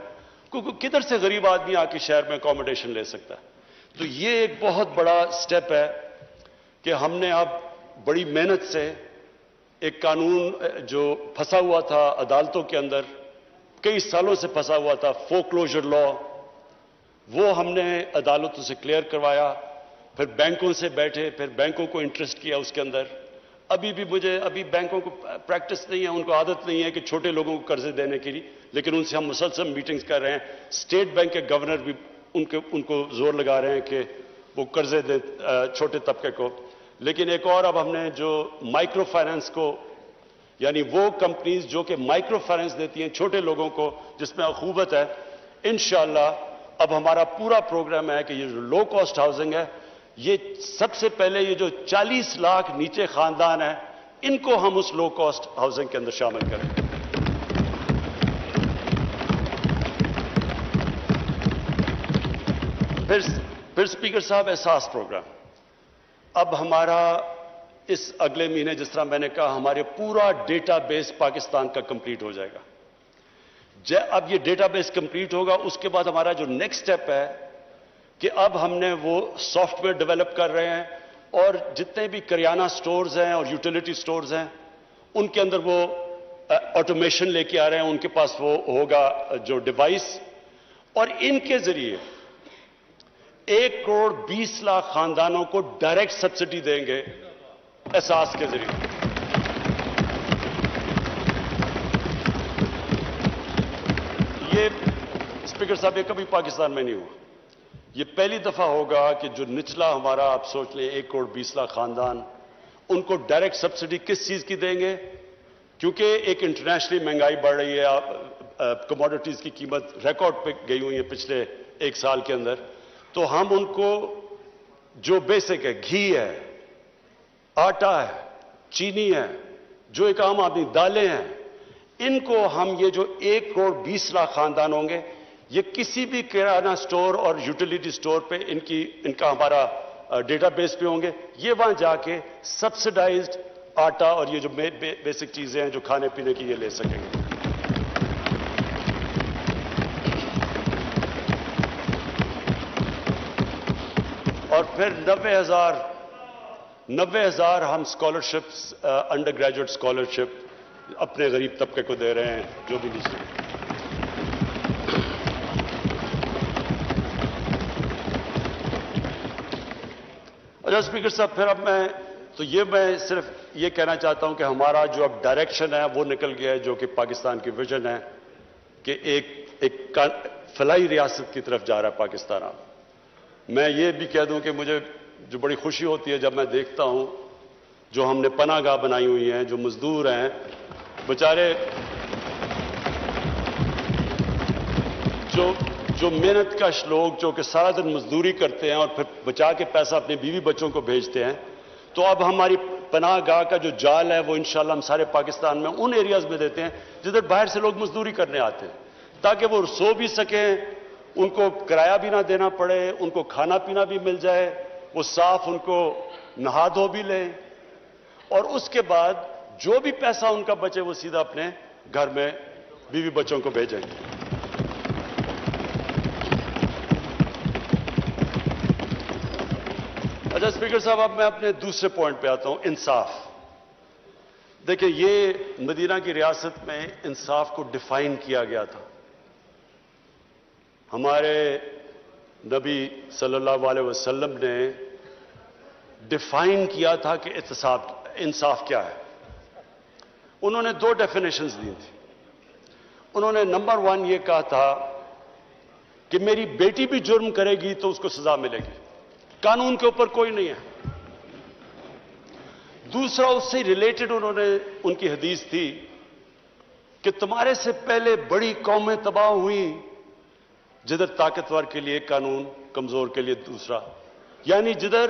کدھر سے غریب آدمی آ کے شہر میں اکوموڈیشن لے سکتا ہے. تو یہ ایک بہت بڑا سٹیپ ہے کہ ہم نے اب بڑی محنت سے ایک قانون جو پھنسا ہوا تھا عدالتوں کے اندر، کئی سالوں سے پھنسا ہوا تھا، فورکلوجر لا، وہ ہم نے عدالتوں سے کلیئر کروایا. پھر بینکوں سے بیٹھے، پھر بینکوں کو انٹرسٹ کیا اس کے اندر. ابھی بینکوں کو پریکٹس نہیں ہے، ان کو عادت نہیں ہے کہ چھوٹے لوگوں کو قرضے دینے کے لیے، لیکن ان سے ہم مسلسل میٹنگز کر رہے ہیں. اسٹیٹ بینک کے گورنر بھی ان کو زور لگا رہے ہیں کہ وہ قرضے دیں چھوٹے طبقے کو. لیکن ایک اور اب ہم نے جو مائکرو فائنانس کو، یعنی وہ کمپنیز جو کہ مائکرو فائنانس دیتی ہیں چھوٹے لوگوں کو جس میں اخوبت ہے، انشاءاللہ اب ہمارا پورا پروگرام ہے کہ یہ جو لو کاسٹ ہاؤسنگ ہے، یہ سب سے پہلے یہ جو 40 لاکھ نیچے خاندان ہیں ان کو ہم اس لو کاسٹ ہاؤسنگ کے اندر شامل کریں. پھر اسپیکر صاحب احساس پروگرام اب ہمارا اس اگلے مہینے، جس طرح میں نے کہا، ہمارے پورا ڈیٹا بیس پاکستان کا کمپلیٹ ہو جائے گا. اب یہ ڈیٹا بیس کمپلیٹ ہوگا، اس کے بعد ہمارا جو نیکسٹ سٹیپ ہے کہ اب ہم نے وہ سافٹ ویئر ڈیولپ کر رہے ہیں، اور جتنے بھی کریانہ سٹورز ہیں اور یوٹیلیٹی سٹورز ہیں ان کے اندر وہ آٹومیشن لے کے آ رہے ہیں. ان کے پاس وہ ہوگا جو ڈیوائس، اور ان کے ذریعے 1,20,00,000 خاندانوں کو ڈائریکٹ سبسڈی دیں گے احساس کے ذریعے. یہ اسپیکر صاحب یہ کبھی پاکستان میں نہیں ہوا. یہ پہلی دفعہ ہوگا کہ جو نچلا ہمارا، آپ سوچ لیں 1,20,00,000 خاندان، ان کو ڈائریکٹ سبسڈی کس چیز کی دیں گے کیونکہ ایک انٹرنیشنلی مہنگائی بڑھ رہی ہے، کموڈٹیز کی قیمت ریکارڈ پہ گئی ہوئی ہے پچھلے ایک سال کے اندر، تو ہم ان کو جو بیسک ہے، گھی ہے، آٹا ہے، چینی ہے، جو ایک عام آدمی دالیں ہیں، ان کو ہم یہ جو 1,20,00,000 خاندان ہوں گے، یہ کسی بھی کرانہ سٹور اور یوٹیلیٹی سٹور پہ ان کا ہمارا ڈیٹا بیس پہ ہوں گے، یہ وہاں جا کے سبسڈائزڈ آٹا اور یہ جو بیسک چیزیں ہیں جو کھانے پینے کی، یہ لے سکیں گے۔ اور پھر 90,000 ہم اسکالرشپس، انڈر گریجویٹ اسکالرشپ اپنے غریب طبقے کو دے رہے ہیں، جو بھی نیچے۔ اچھا اسپیکر صاحب، پھر اب میں صرف یہ کہنا چاہتا ہوں کہ ہمارا جو اب ڈائریکشن ہے وہ نکل گیا ہے، جو کہ پاکستان کی ویژن ہے کہ ایک فلاحی ریاست کی طرف جا رہا ہے پاکستان۔ میں یہ بھی کہہ دوں کہ مجھے جو بڑی خوشی ہوتی ہے جب میں دیکھتا ہوں جو ہم نے پناہ گاہ بنائی ہوئی ہیں، جو مزدور ہیں بیچارے، جو محنت کش لوگ جو کہ سارا دن مزدوری کرتے ہیں اور پھر بچا کے پیسہ اپنے بیوی بچوں کو بھیجتے ہیں، تو اب ہماری پناہ گاہ کا جو جال ہے وہ انشاءاللہ ہم سارے پاکستان میں ان ایریاز میں دیتے ہیں جدھر باہر سے لوگ مزدوری کرنے آتے ہیں، تاکہ وہ سو بھی سکیں، ان کو کرایہ بھی نہ دینا پڑے، ان کو کھانا پینا بھی مل جائے، وہ صاف ان کو نہا دھو بھی لیں، اور اس کے بعد جو بھی پیسہ ان کا بچے وہ سیدھا اپنے گھر میں بیوی بچوں کو بھیجیں گے۔ اچھا اسپیکر صاحب، اب میں اپنے دوسرے پوائنٹ پہ آتا ہوں، انصاف۔ دیکھیں، یہ مدینہ کی ریاست میں انصاف کو ڈیفائن کیا گیا تھا۔ ہمارے نبی صلی اللہ علیہ وسلم نے ڈیفائن کیا تھا کہ انصاف کیا ہے۔ انہوں نے 2 ڈیفینیشنز دی تھی۔ انہوں نے نمبر 1 یہ کہا تھا کہ میری بیٹی بھی جرم کرے گی تو اس کو سزا ملے گی، قانون کے اوپر کوئی نہیں ہے۔ دوسرا، اس سے ریلیٹڈ ان کی حدیث تھی کہ تمہارے سے پہلے بڑی قومیں تباہ ہوئی، جدھر طاقتور کے لیے قانون، کمزور کے لیے دوسرا، یعنی جدھر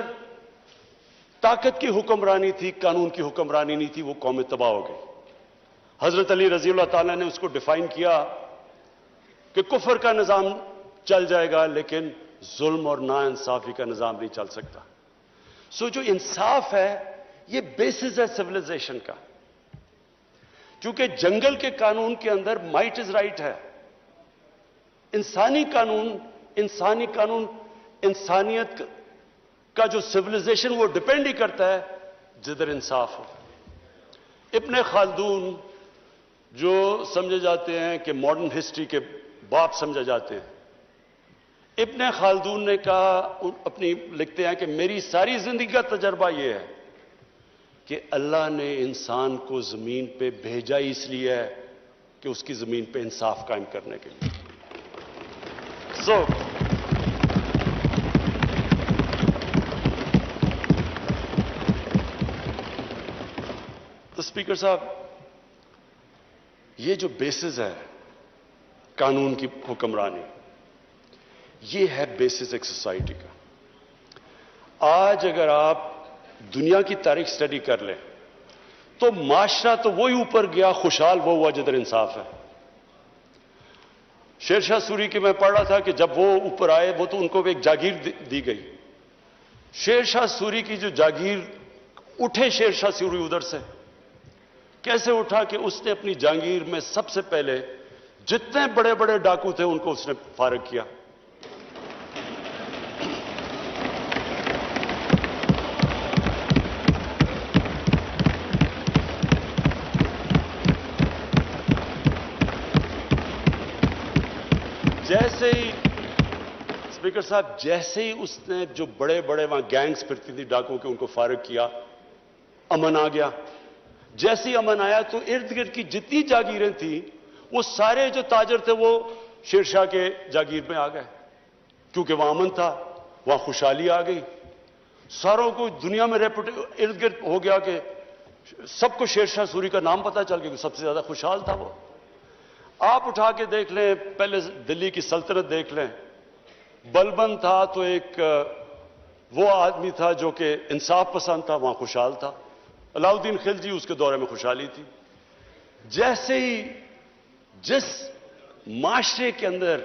طاقت کی حکمرانی تھی، قانون کی حکمرانی نہیں تھی، وہ قومیں تباہ ہو گئی۔ حضرت علی رضی اللہ تعالیٰ نے اس کو ڈیفائن کیا کہ کفر کا نظام چل جائے گا لیکن ظلم اور ناانصافی کا نظام نہیں چل سکتا۔ جو انصاف ہے یہ بیسس ہے سویلائزیشن کا، کیونکہ جنگل کے قانون کے اندر مائٹ از رائٹ ہے، انسانی قانون، انسانیت کا جو سویلائزیشن وہ ڈیپینڈ ہی کرتا ہے جدھر انصاف ہو۔ ابن خلدون جو سمجھے جاتے ہیں کہ ماڈرن ہسٹری کے باپ سمجھے جاتے ہیں، ابن خلدون نے کہا، لکھتے ہیں کہ میری ساری زندگی کا تجربہ یہ ہے کہ اللہ نے انسان کو زمین پہ بھیجا ہی اس لیے ہے کہ اس کی زمین پہ انصاف قائم کرنے کے لیے۔ تو اسپیکر صاحب، یہ جو بیسس ہے قانون کی حکمرانی، یہ ہے بیسس ایک سوسائٹی کا۔ آج اگر آپ دنیا کی تاریخ سٹڈی کر لیں تو معاشرہ تو وہی اوپر گیا، خوشحال وہ ہوا جدھر انصاف ہے۔ شیر شاہ سوری کی میں پڑھ رہا تھا کہ جب وہ اوپر آئے، وہ تو ان کو ایک جاگیر دی گئی۔ شیر شاہ سوری کی جو جاگیر، اٹھے شیر شاہ سوری ادھر سے، کیسے اٹھا کہ اس نے اپنی جاگیر میں سب سے پہلے جتنے بڑے بڑے ڈاکو تھے ان کو اس نے فارغ کیا۔ جیسے ہی اسپیکر صاحب، جیسے ہی اس نے جو بڑے بڑے وہاں گینگز پھرتی تھی ڈاکو کے، ان کو فارغ کیا، امن آ گیا۔ جیسے ہی امن آیا تو ارد گرد کی جتنی جاگیریں تھیں، وہ سارے جو تاجر تھے وہ شیر شاہ کے جاگیر میں آ گئے، کیونکہ وہاں امن تھا، وہاں خوشحالی آ گئی۔ ساروں کو دنیا میں ارد گرد ہو گیا کہ سب کو شیر شاہ سوری کا نام پتا چل گیا، سب سے زیادہ خوشحال تھا وہ. آپ اٹھا کے دیکھ لیں، پہلے دلی کی سلطنت دیکھ لیں. بلبن تھا تو ایک وہ آدمی تھا جو کہ انصاف پسند تھا، وہاں خوشحال تھا. علاؤالدین خلجی اس کے دورے میں خوشحالی تھی. جیسے ہی جس معاشرے کے اندر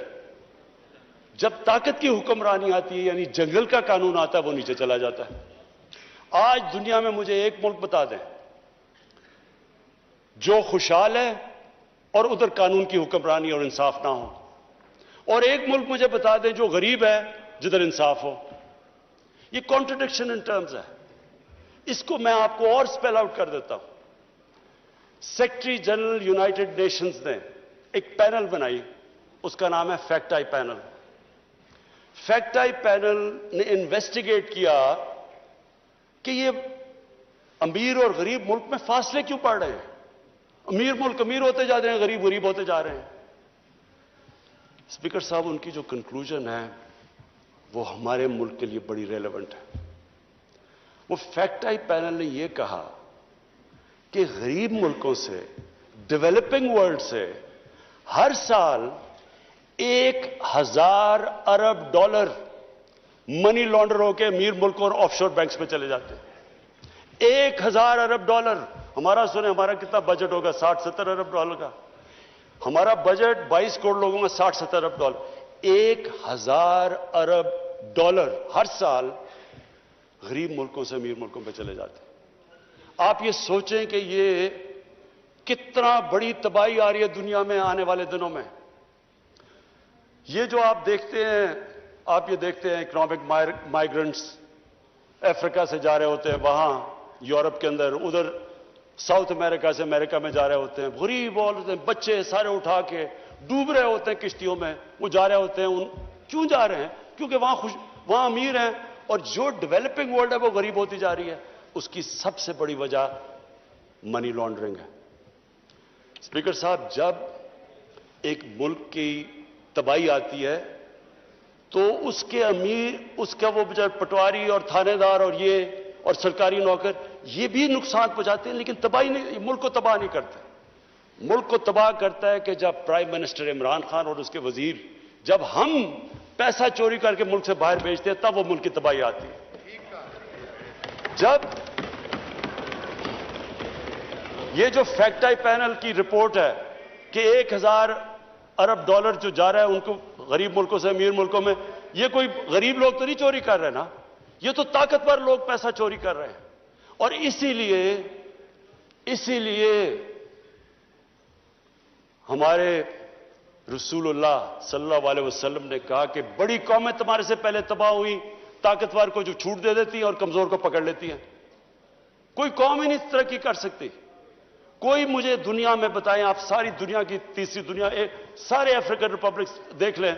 جب طاقت کی حکمرانی آتی ہے، یعنی جنگل کا قانون آتا ہے، وہ نیچے چلا جاتا ہے. آج دنیا میں مجھے ایک ملک بتا دیں جو خوشحال ہے اور ادھر قانون کی حکمرانی اور انصاف نہ ہو، اور ایک ملک مجھے بتا دیں جو غریب ہے جدھر انصاف ہو. یہ کانٹرڈکشن ان ٹرمز ہے. اس کو میں آپ کو اور سپیل آؤٹ کر دیتا ہوں. سیکرٹری جنرل یونائٹڈ نیشنز نے ایک پینل بنائی، اس کا نام ہے fact I panel. Fact I panel نے انویسٹیگیٹ کیا کہ یہ امیر اور غریب ملک میں فاصلے کیوں پڑ رہے ہیں. امیر ملک امیر ہوتے جا رہے ہیں، غریب غریب ہوتے جا رہے ہیں. اسپیکر صاحب، ان کی جو کنکلوژن ہے وہ ہمارے ملک کے لیے بڑی ریلیونٹ ہے. وہ فیکٹ آئی پینل نے یہ کہا کہ غریب ملکوں سے، ڈیولپنگ ورلڈ سے ہر سال 1,000 ارب ڈالر منی لانڈر ہو کے امیر ملکوں اور آف شور بینکس میں چلے جاتے ہیں. 1,000 ارب ڈالر. ہمارا سنیں، ہمارا کتنا بجٹ ہوگا؟ 60-70 ارب ڈالر کا. ہمارا بجٹ 22 کروڑ لوگوں کا 60-70 ارب ڈالر. 1,000 ارب ڈالر ہر سال غریب ملکوں سے امیر ملکوں پہ چلے جاتے ہیں. آپ یہ سوچیں کہ یہ کتنا بڑی تباہی آ رہی ہے دنیا میں آنے والے دنوں میں. یہ جو آپ دیکھتے ہیں، آپ یہ دیکھتے ہیں اکنامک مائیگرنٹس افریقہ سے جا رہے ہوتے ہیں وہاں یورپ کے اندر، ادھر ساؤتھ امریکہ سے امریکہ میں جا رہے ہوتے ہیں. غریب ہوتے ہیں، بچے سارے اٹھا کے ڈوب رہے ہوتے ہیں کشتیوں میں، وہ جا رہے ہوتے ہیں. کیوں جا رہے ہیں؟ کیونکہ وہاں امیر ہیں، اور جو ڈیولپنگ ورلڈ ہے وہ غریب ہوتی جا رہی ہے. اس کی سب سے بڑی وجہ منی لانڈرنگ ہے. اسپیکر صاحب، جب ایک ملک کی تباہی آتی ہے تو اس کے امیر، اس کا وہ پٹواری اور تھانے دار اور یہ اور سرکاری نوکر، یہ بھی نقصان پہنچاتے ہیں، لیکن تباہی نہیں، ملک کو تباہ نہیں کرتے. ملک کو تباہ کرتا ہے کہ جب پرائم منسٹر عمران خان اور اس کے وزیر، جب ہم پیسہ چوری کر کے ملک سے باہر بھیجتے ہیں، تب وہ ملک کی تباہی آتی ہے. جب یہ جو فیکٹ آئی پینل کی رپورٹ ہے کہ 1,000 ارب ڈالر جو جا رہا ہے ان کو غریب ملکوں سے امیر ملکوں میں، یہ کوئی غریب لوگ تو نہیں چوری کر رہے نا، یہ تو طاقتور لوگ پیسہ چوری کر رہے ہیں. اور اسی لیے ہمارے رسول اللہ صلی اللہ علیہ وسلم نے کہا کہ بڑی قومیں تمہارے سے پہلے تباہ ہوئی، طاقتور کو جو چھوٹ دے دیتی ہیں اور کمزور کو پکڑ لیتی ہیں. کوئی قوم ہی نہیں ترقی کر سکتی. کوئی مجھے دنیا میں بتائیں، آپ ساری دنیا کی تیسری دنیا، سارے افریقن ریپبلکس دیکھ لیں،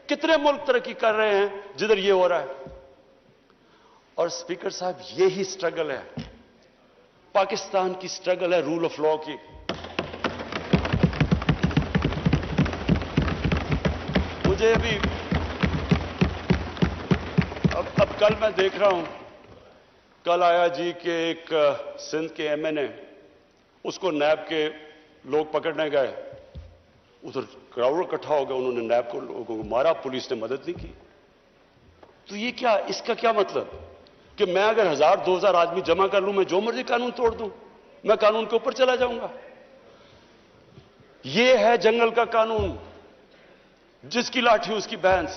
کتنے ملک ترقی کر رہے ہیں جدھر یہ ہو رہا ہے. اور اسپیکر صاحب، یہی سٹرگل ہے پاکستان کی، سٹرگل ہے رول آف لا کی. مجھے بھی اب کل میں دیکھ رہا ہوں، کل آیا جی کہ ایک سندھ کے ایم این اے، اس کو نیب کے لوگ پکڑنے گئے، ادھر کراؤڈ اکٹھا ہو گیا، انہوں نے نیب کو لوگوں کو مارا، پولیس نے مدد نہیں کی. تو یہ کیا، اس کا کیا مطلب کہ میں اگر 1,000-2,000 آدمی جمع کر لوں، میں جو مرضی قانون توڑ دوں، میں قانون کے اوپر چلا جاؤں گا؟ یہ ہے جنگل کا قانون، جس کی لاٹھی اس کی بھینس.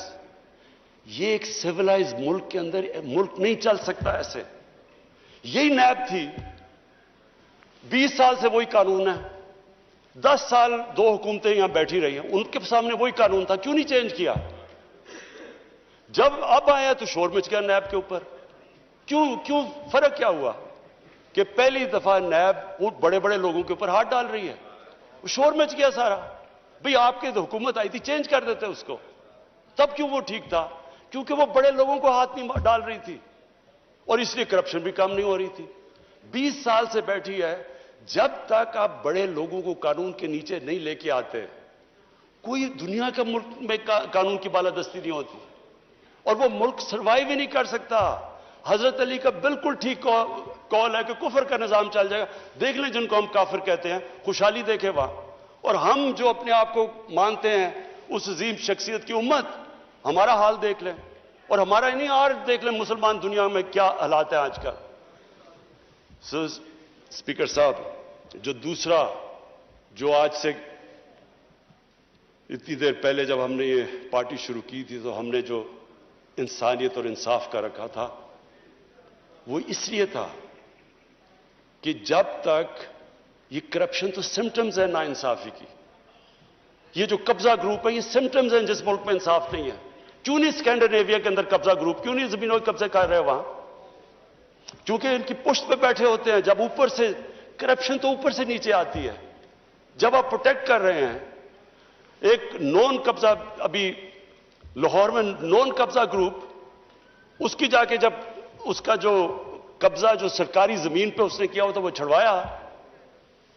یہ ایک سیولائز ملک کے اندر ملک نہیں چل سکتا ایسے. یہی نیب تھی، 20 سال سے وہی قانون ہے، 10 سال 2 حکومتیں یہاں بیٹھی رہی ہیں، ان کے سامنے وہی قانون تھا، کیوں نہیں چینج کیا؟ جب اب آیا تو شور مچ گیا نیب کے اوپر. کیوں فرق کیا ہوا کہ پہلی دفعہ نیب بڑے بڑے لوگوں کے اوپر ہاتھ ڈال رہی ہے؟ شور مچ گیا سارا. بھئی آپ کی حکومت آئی تھی، چینج کر دیتے اس کو. تب کیوں وہ ٹھیک تھا؟ کیونکہ وہ بڑے لوگوں کو ہاتھ نہیں ڈال رہی تھی، اور اس لیے کرپشن بھی کم نہیں ہو رہی تھی. 20 سال سے بیٹھی ہے. جب تک آپ بڑے لوگوں کو قانون کے نیچے نہیں لے کے آتے، کوئی دنیا کے ملک میں قانون کی بالادستی نہیں ہوتی، اور وہ ملک سروائیو ہی نہیں کر سکتا. حضرت علی کا بالکل ٹھیک کال ہے کہ کفر کا نظام چل جائے گا. دیکھ لیں جن کو ہم کافر کہتے ہیں, خوشحالی دیکھے وہاں. اور ہم جو اپنے آپ کو مانتے ہیں اس عظیم شخصیت کی امت, ہمارا حال دیکھ لیں. اور ہمارا ہی نہیں, اور دیکھ لیں مسلمان دنیا میں کیا حالات ہیں آج کل. اسپیکر صاحب, جو دوسرا جو آج سے اتنی دیر پہلے جب ہم نے یہ پارٹی شروع کی تھی تو ہم نے جو انسانیت اور انصاف کا رکھا تھا وہ اس لیے تھا کہ جب تک یہ کرپشن تو سمٹمز ہے نا انصافی کی, یہ جو قبضہ گروپ ہے یہ سمٹمز ہیں جس ملک میں انصاف نہیں ہے. کیوں نہیں اسکینڈینیویا کے اندر قبضہ گروپ, کیوں نہیں زمینوں کے قبضے کر رہے وہاں؟ کیونکہ ان کی پشت پہ بیٹھے ہوتے ہیں. جب اوپر سے کرپشن تو اوپر سے نیچے آتی ہے. جب آپ پروٹیکٹ کر رہے ہیں ایک نون قبضہ, ابھی لاہور میں نون قبضہ گروپ, اس کی جا کے جب اس کا جو قبضہ جو سرکاری زمین پہ اس نے کیا ہوتا وہ چھڑوایا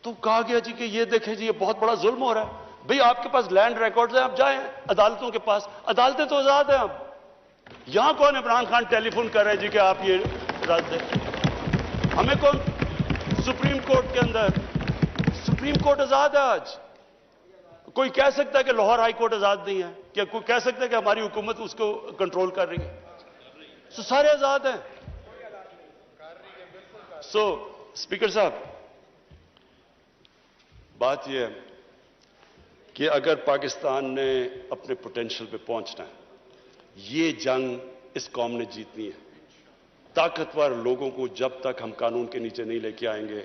تو کہا گیا جی کہ یہ دیکھیں جی یہ بہت بڑا ظلم ہو رہا ہے. بھئی آپ کے پاس لینڈ ریکارڈز ہیں, آپ جائیں عدالتوں کے پاس, عدالتیں تو آزاد ہیں. اب یہاں کون عمران خان ٹیلی فون کر رہے ہیں جی کہ آپ یہ رد دیں؟ ہمیں کون سپریم کورٹ کے اندر, سپریم کورٹ آزاد ہے آج. کوئی کہہ سکتا ہے کہ لاہور ہائی کورٹ آزاد نہیں ہے؟ کیا کوئی کہہ سکتا ہے کہ ہماری حکومت اس کو کنٹرول کر رہی ہے؟ سو سارے آزاد ہیں. سو اسپیکر صاحب, بات یہ ہے کہ اگر پاکستان نے اپنے پوٹینشل پہ پہنچنا ہے, یہ جنگ اس قوم نے جیتنی ہے. طاقتور لوگوں کو جب تک ہم قانون کے نیچے نہیں لے کے آئیں گے,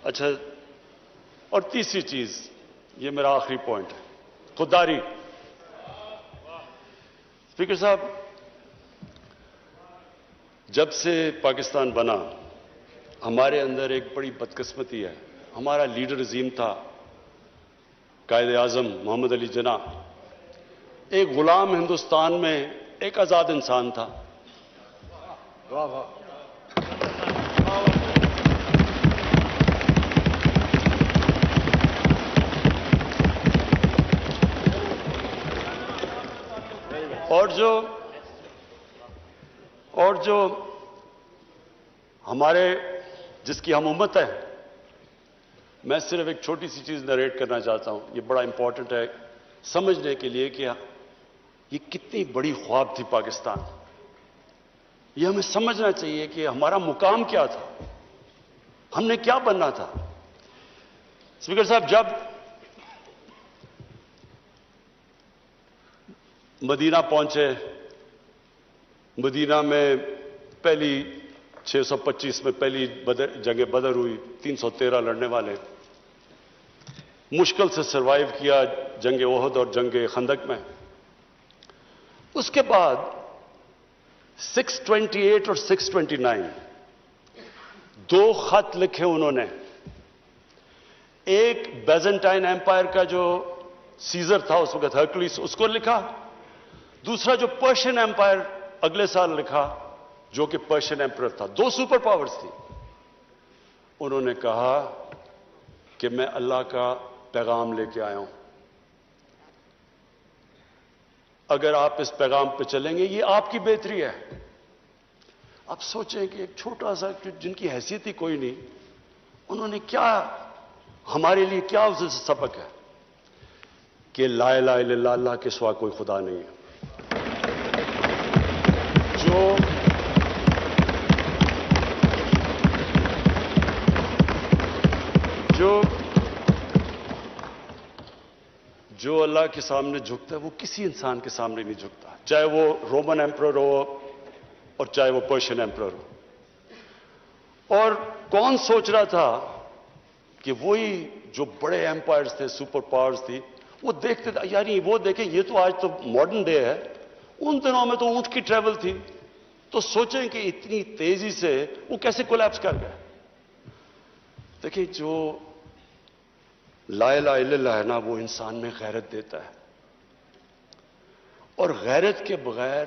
اچھا. اور تیسری چیز, یہ میرا آخری پوائنٹ ہے, خودداری. اسپیکر صاحب, جب سے پاکستان بنا ہمارے اندر ایک بڑی بدقسمتی ہے. ہمارا لیڈر عظیم تھا قائد اعظم محمد علی جناح, ایک غلام ہندوستان میں ایک آزاد انسان تھا. واہ واہ. اور جو ہمارے جس کی ہم امت ہے, میں صرف ایک چھوٹی سی چیز نریٹ کرنا چاہتا ہوں, یہ بڑا امپورٹنٹ ہے سمجھنے کے لیے کہ یہ کتنی بڑی خواب تھی پاکستان. یہ ہمیں سمجھنا چاہیے کہ ہمارا مقام کیا تھا, ہم نے کیا بننا تھا. اسپیکر صاحب, جب مدینہ پہنچے, مدینہ میں پہلی 625 میں پہلی جنگ بدر ہوئی, 313 لڑنے والے, مشکل سے سروائیو کیا جنگ احد اور جنگ خندق میں. اس کے بعد 628 اور 629 دو خط لکھے انہوں نے. ایک بیزنٹائن ایمپائر کا جو سیزر تھا اس وقت, ہرکلیس, اس کو لکھا. دوسرا جو پرشین ایمپائر اگلے سال لکھا جو کہ پرشین ایمپرر تھا. دو سپر پاورز تھی. انہوں نے کہا کہ میں اللہ کا پیغام لے کے آیا ہوں, اگر آپ اس پیغام پہ چلیں گے یہ آپ کی بہتری ہے. آپ سوچیں کہ ایک چھوٹا سا جن کی حیثیت ہی کوئی نہیں, انہوں نے کیا ہمارے لیے کیا اس سے سبق ہے کہ لا الہ الا اللہ, اللہ کے سوا کوئی خدا نہیں ہے. جو اللہ کے سامنے جھکتا ہے وہ کسی انسان کے سامنے نہیں جھکتا, چاہے وہ رومن ایمپرر ہو اور چاہے وہ پرشین ایمپرر ہو. اور کون سوچ رہا تھا کہ وہی جو بڑے ایمپائرز تھے, سپر پاورز تھی, وہ دیکھتے تھے یعنی وہ دیکھیں یہ تو آج تو ماڈرن ڈے ہے, ان دنوں میں تو اونٹ کی ٹریول تھی. تو سوچیں کہ اتنی تیزی سے وہ کیسے کولیپس کر گئے. دیکھیں جو لا الہ الا اللہ ہے نا, وہ انسان میں غیرت دیتا ہے, اور غیرت کے بغیر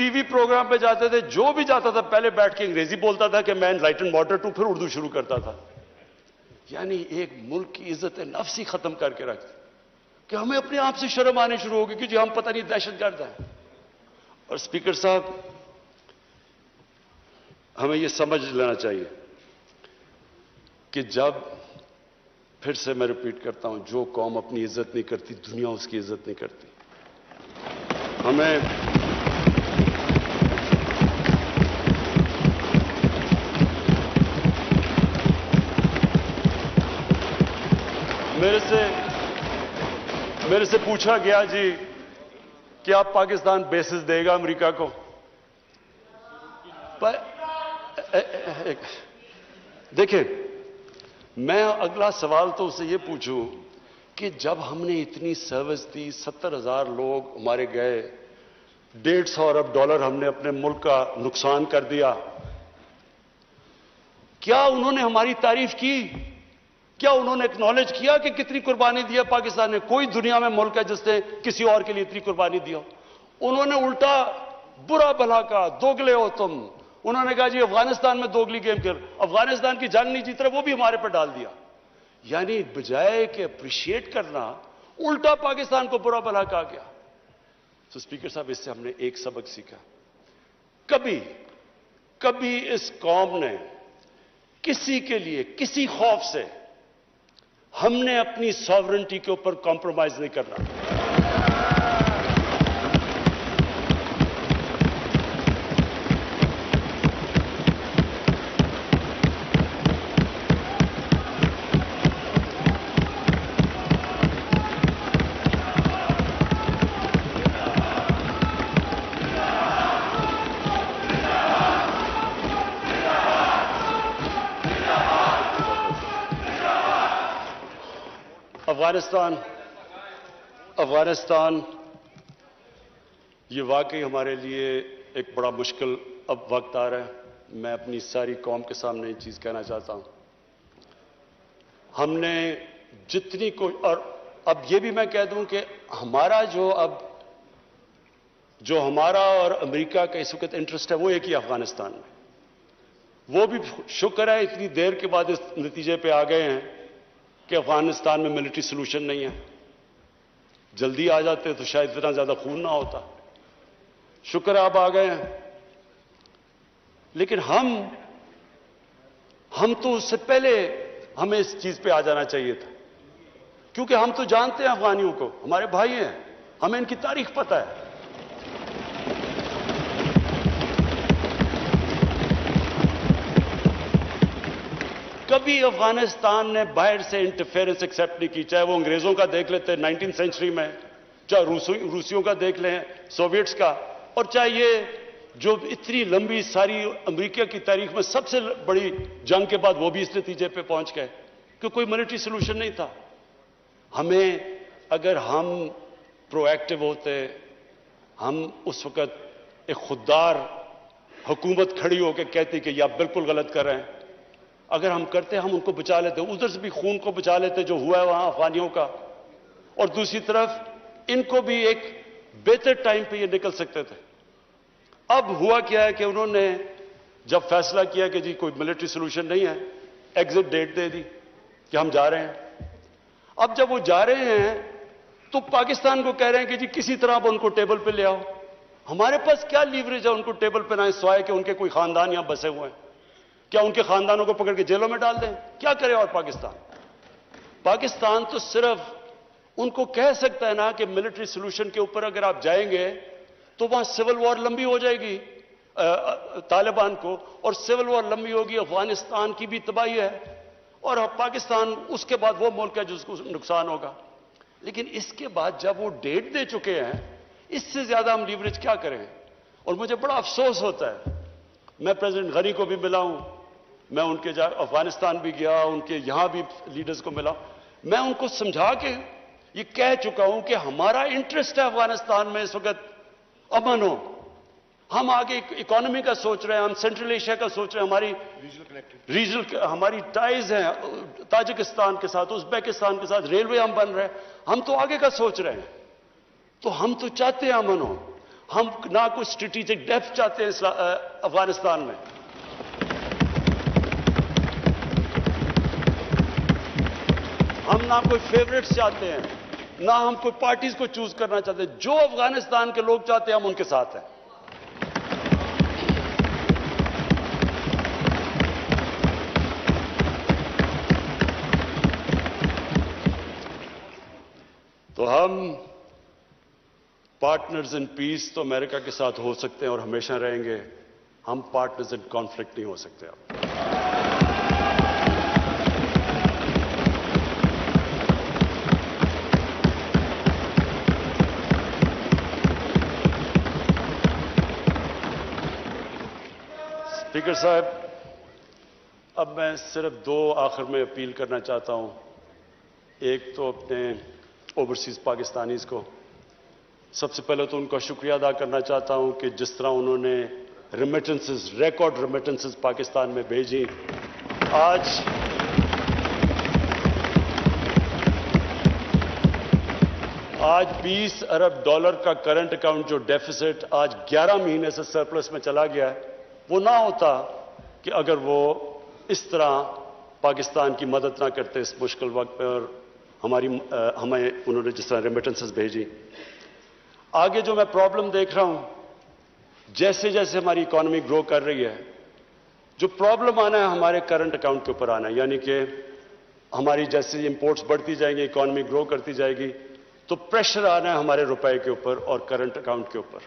ٹی وی پروگرام پہ جاتے تھے، جو بھی جاتا تھا پہلے بیٹھ کے انگریزی بولتا تھا کہ میں انلائٹن ماڈریٹ ہوں، پھر اردو شروع کرتا تھا. یعنی ایک ملک کی عزت نفس ہی ختم کر کے رکھتے کہ ہمیں اپنے آپ سے شرم آنے شروع ہو گئی کہ جی ہم پتہ نہیں دہشت گرد ہیں. اور اسپیکر صاحب، ہمیں یہ سمجھ لینا چاہیے کہ جب، پھر سے میں ریپیٹ کرتا ہوں، جو قوم اپنی عزت نہیں کرتی دنیا اس کی عزت نہیں کرتی. ہمیں میرے سے پوچھا گیا جی کہ آپ پاکستان بیسز دے گا امریکہ کو. دیکھیں، میں اگلا سوال تو اسے یہ پوچھوں کہ جب ہم نے اتنی سروس دی، 70,000 لوگ ہمارے گئے، $150 ارب ہم نے اپنے ملک کا نقصان کر دیا، کیا انہوں نے ہماری تعریف کی؟ کیا انہوں نے ایکنالج کیا کہ کتنی قربانی دیا پاکستان نے؟ کوئی دنیا میں ملک ہے جس نے کسی اور کے لیے اتنی قربانی دیا؟ انہوں نے الٹا برا بھلا کہا، دوگلے ہو تم. انہوں نے کہا جی افغانستان میں دوگلی گیم کر، افغانستان کی جنگ نہیں جیت رہا، وہ بھی ہمارے پر ڈال دیا. یعنی بجائے کہ اپریشیٹ کرنا، الٹا پاکستان کو برا بھلا کہا گیا. تو اسپیکر صاحب، اس سے ہم نے ایک سبق سیکھا، کبھی اس قوم نے کسی کے لیے کسی خوف سے ہم نے اپنی ساورنٹی کے اوپر کمپرومائز نہیں کرنا. افغانستان یہ واقعی ہمارے لیے ایک بڑا مشکل اب وقت آ رہا ہے. میں اپنی ساری قوم کے سامنے یہ چیز کہنا چاہتا ہوں، ہم نے جتنی اور اب یہ بھی میں کہہ دوں کہ ہمارا جو ہمارا اور امریکہ کا اس وقت انٹرسٹ ہے وہ ایک ہی افغانستان میں. وہ بھی شکر ہے اتنی دیر کے بعد اس نتیجے پہ آ گئے ہیں کہ افغانستان میں ملٹری سلوشن نہیں ہے. جلدی آ جاتے تو شاید اتنا زیادہ خون نہ ہوتا. شکر ہے اب آ گئے ہیں. لیکن ہم تو اس سے پہلے ہمیں اس چیز پہ آ جانا چاہیے تھا، کیونکہ ہم تو جانتے ہیں افغانیوں کو، ہمارے بھائی ہیں، ہمیں ان کی تاریخ پتہ ہے. کبھی افغانستان نے باہر سے انٹرفیئرنس ایکسیپٹ نہیں کی، چاہے وہ انگریزوں کا دیکھ لیتے 19 سینچری میں، چاہے روسیوں کا دیکھ لیں، سوویٹس کا، اور چاہے یہ جو اتنی لمبی ساری امریکہ کی تاریخ میں سب سے بڑی جنگ کے بعد وہ بھی اس نتیجے پہ پہنچ گئے کہ کوئی ملٹری سلوشن نہیں تھا. ہمیں اگر ہم پرو ایکٹیو ہوتے، ہم اس وقت ایک خوددار حکومت کھڑی ہو کے کہتی کہ یہ آپ بالکل غلط کر رہے ہیں، اگر ہم کرتے ہم ان کو بچا لیتے، ادھر سے بھی خون کو بچا لیتے جو ہوا ہے وہاں افغانیوں کا، اور دوسری طرف ان کو بھی ایک بہتر ٹائم پہ یہ نکل سکتے تھے. اب ہوا کیا ہے کہ انہوں نے جب فیصلہ کیا کہ جی کوئی ملٹری سلوشن نہیں ہے، ایگزٹ ڈیٹ دے دی کہ ہم جا رہے ہیں. اب جب وہ جا رہے ہیں تو پاکستان کو کہہ رہے ہیں کہ جی کسی طرح اب ان کو ٹیبل پہ لے آؤ. ہمارے پاس کیا لیوریج ہے ان کو ٹیبل پہ نہ سوائے کہ ان کے کوئی خاندان یہاں بسے ہوئے ہیں؟ کیا ان کے خاندانوں کو پکڑ کے جیلوں میں ڈال دیں؟ کیا کرے؟ اور پاکستان تو صرف ان کو کہہ سکتا ہے نا کہ ملٹری سلوشن کے اوپر اگر آپ جائیں گے تو وہاں سول وار لمبی ہو جائے گی طالبان کو، اور سول وار لمبی ہوگی، افغانستان کی بھی تباہی ہے، اور پاکستان اس کے بعد وہ ملک ہے جس کو نقصان ہوگا. لیکن اس کے بعد جب وہ ڈیٹ دے چکے ہیں، اس سے زیادہ ہم لیوریج کیا کریں؟ اور مجھے بڑا افسوس ہوتا ہے، میں پریزیڈنٹ غنی کو بھی ملا ہوں، میں ان کے افغانستان بھی گیا، ان کے یہاں بھی لیڈرز کو ملا، میں ان کو سمجھا کے یہ کہہ چکا ہوں کہ ہمارا انٹرسٹ ہے افغانستان میں اس وقت امن ہو. ہم آگے اکانومی کا سوچ رہے ہیں، ہم سینٹرل ایشیا کا سوچ رہے ہیں، ہماری ریجنل ہماری ٹائز ہیں تاجکستان کے ساتھ، ازبیکستان کے ساتھ، ریلوے ہم بن رہے ہیں، ہم تو آگے کا سوچ رہے ہیں. تو ہم تو چاہتے ہیں امن ہو. ہم نہ کوئی اسٹریٹجک ڈیپتھ چاہتے ہیں افغانستان میں. ہم نہ کوئی فیوریٹس چاہتے ہیں, نہ ہم کوئی پارٹیز کو چوز کرنا چاہتے ہیں. جو افغانستان کے لوگ چاہتے ہیں ہم ان کے ساتھ ہیں. تو ہم پارٹنرز ان پیس تو امریکہ کے ساتھ ہو سکتے ہیں اور ہمیشہ رہیں گے. ہم پارٹنرز ان کانفلکٹ نہیں ہو سکتے. اسپیکر صاحب, اب میں صرف دو آخر میں اپیل کرنا چاہتا ہوں. ایک تو اپنے اوورسیز پاکستانیز کو, سب سے پہلے تو ان کا شکریہ ادا کرنا چاہتا ہوں کہ جس طرح انہوں نے ریمیٹنسز, ریکارڈ ریمیٹنسز پاکستان میں بھیجی. آج $20 ارب کا کرنٹ اکاؤنٹ جو ڈیفیسٹ آج 11 مہینے سے سرپلس میں چلا گیا ہے, وہ نہ ہوتا کہ اگر وہ اس طرح پاکستان کی مدد نہ کرتے اس مشکل وقت پہ, اور ہمیں انہوں نے جس طرح ریمیٹنسز بھیجی. آگے جو میں پرابلم دیکھ رہا ہوں, جیسے جیسے ہماری اکانومی گرو کر رہی ہے, جو پرابلم آنا ہے ہمارے کرنٹ اکاؤنٹ کے اوپر آنا ہے. یعنی کہ ہماری جیسے امپورٹس بڑھتی جائیں گی, اکانومی گرو کرتی جائے گی, تو پریشر آنا ہے ہمارے روپے کے اوپر اور کرنٹ اکاؤنٹ کے اوپر.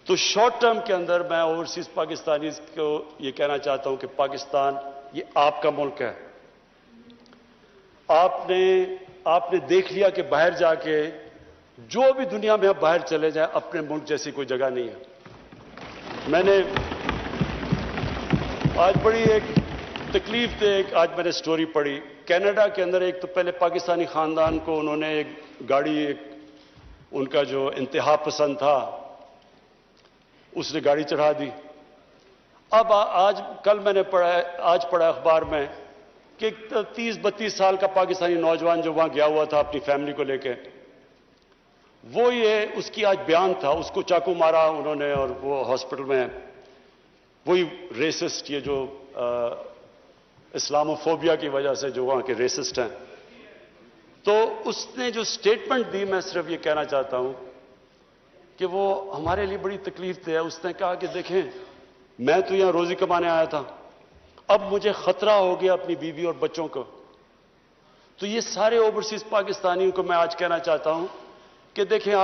تو شارٹ ٹرم کے اندر میں اوورسیز پاکستانیز کو یہ کہنا چاہتا ہوں کہ پاکستان یہ آپ کا ملک ہے. آپ نے دیکھ لیا کہ باہر جا کے جو بھی دنیا میں آپ باہر چلے جائیں, اپنے ملک جیسی کوئی جگہ نہیں ہے. میں نے آج بڑی ایک تکلیف دہ آج میں نے سٹوری پڑھی. کینیڈا کے اندر ایک تو پہلے پاکستانی خاندان کو انہوں نے ایک گاڑی, ان کا جو انتہا پسند تھا اس نے گاڑی چڑھا دی. اب کل میں نے پڑھا اخبار میں کہ 30-32 سال کا پاکستانی نوجوان جو وہاں گیا ہوا تھا اپنی فیملی کو لے کے, وہ اس کی آج بیان تھا, اس کو چاقو مارا انہوں نے اور وہ ہاسپٹل میں. وہی ریسسٹ, یہ جو اسلاموفوبیا کی وجہ سے جو وہاں کے ریسسٹ ہیں. تو اس نے جو سٹیٹمنٹ دی, میں صرف یہ کہنا چاہتا ہوں کہ وہ ہمارے لیے بڑی تکلیف دہ ہے. اس نے کہا کہ دیکھیں, میں تو یہاں روزی کمانے آیا تھا, اب مجھے خطرہ ہو گیا اپنی بیوی اور بچوں کو. تو یہ سارے اوورسیز پاکستانیوں کو میں آج کہنا چاہتا ہوں کہ دیکھیں,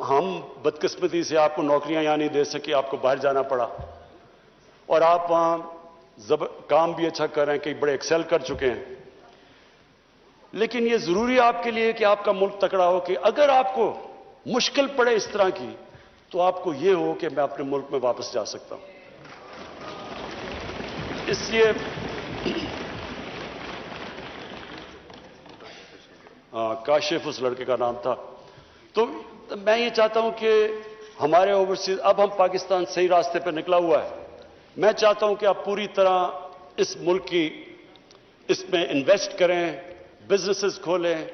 ہم بدقسمتی سے آپ کو نوکریاں یہاں نہیں دے سکے, آپ کو باہر جانا پڑا, اور آپ وہاں کام بھی اچھا کر رہے ہیں, کئی بڑے ایکسل کر چکے ہیں. لیکن یہ ضروری ہے آپ کے لیے کہ آپ کا ملک تکڑا ہو, کہ اگر آپ کو مشکل پڑے اس طرح کی, تو آپ کو یہ ہو کہ میں اپنے ملک میں واپس جا سکتا ہوں. اس لیے کاشف اس لڑکے کا نام تھا. تو میں یہ چاہتا ہوں کہ ہمارے اوورسیز, اب ہم پاکستان صحیح راستے پہ نکلا ہوا ہے. میں چاہتا ہوں کہ آپ پوری طرح اس ملک کی اس میں انویسٹ کریں, بزنسز کھولیں.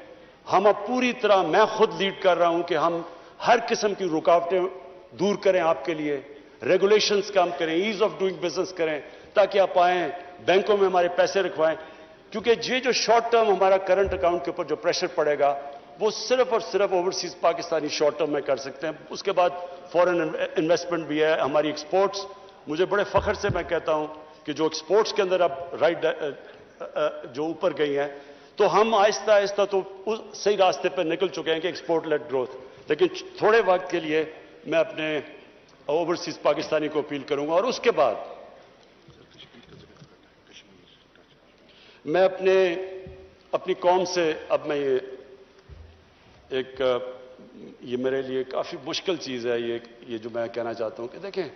ہم اب پوری طرح, میں خود لیڈ کر رہا ہوں کہ ہم ہر قسم کی رکاوٹیں دور کریں آپ کے لیے, ریگولیشنز کام کریں, ایز آف ڈوئنگ بزنس کریں, تاکہ آپ آئیں, بینکوں میں ہمارے پیسے رکھوائیں. کیونکہ یہ جو شارٹ ٹرم ہمارا کرنٹ اکاؤنٹ کے اوپر جو پریشر پڑے گا, وہ صرف اور صرف اوورسیز پاکستانی شارٹ ٹرم میں کر سکتے ہیں. اس کے بعد فورن انویسٹمنٹ بھی ہے, ہماری ایکسپورٹس. مجھے بڑے فخر سے میں کہتا ہوں کہ جو ایکسپورٹس کے اندر اب جو اوپر گئی ہیں, تو ہم آہستہ آہستہ تو صحیح راستے پہ نکل چکے ہیں کہ ایکسپورٹ لیڈ گروتھ. لیکن تھوڑے وقت کے لیے میں اپنے اوورسیز پاکستانی کو اپیل کروں گا, اور اس کے بعد میں اپنی قوم سے, اب میں یہ میرے لیے کافی مشکل چیز ہے یہ جو میں کہنا چاہتا ہوں کہ دیکھیں,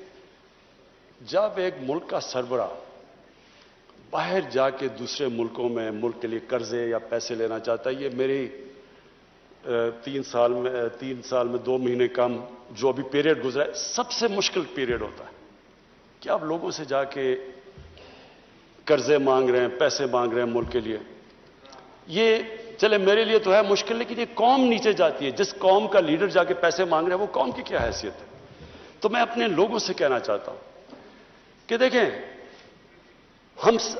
جب ایک ملک کا سربراہ باہر جا کے دوسرے ملکوں میں ملک کے لیے قرضے یا پیسے لینا چاہتا ہے, یہ میری 3 سال میں 2 مہینے کم جو ابھی پیریڈ گزرا ہے, سب سے مشکل پیریڈ ہوتا ہے کہ آپ لوگوں سے جا کے قرضے مانگ رہے ہیں, پیسے مانگ رہے ہیں ملک کے لیے. یہ چلے میرے لیے تو ہے مشکل، لیکن یہ قوم نیچے جاتی ہے. جس قوم کا لیڈر جا کے پیسے مانگ رہا ہے وہ قوم کی کیا حیثیت ہے؟ تو میں اپنے لوگوں سے کہنا چاہتا ہوں کہ دیکھیں،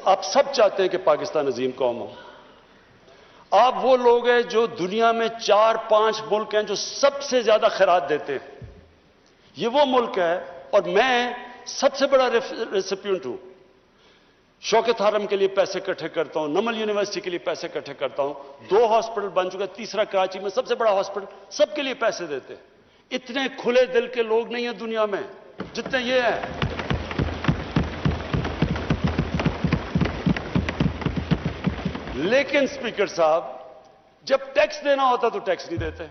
آپ سب چاہتے ہیں کہ پاکستان عظیم قوم ہو. آپ وہ لوگ ہیں جو دنیا میں 4-5 ملک ہیں جو سب سے زیادہ خیرات دیتے ہیں. یہ وہ ملک ہے، اور میں سب سے بڑا ریسیپینٹ ہوں. شوکت حرم کے لیے پیسے اکٹھے کرتا ہوں، نمل یونیورسٹی کے لیے پیسے اکٹھے کرتا ہوں. 2 ہاسپٹل بن چکے، تیسرا کراچی میں سب سے بڑا ہاسپٹل، سب کے لیے پیسے دیتے ہیں. اتنے کھلے دل کے لوگ نہیں ہیں دنیا میں جتنے یہ ہیں. لیکن اسپیکر صاحب، جب ٹیکس دینا ہوتا تو ٹیکس نہیں دیتے.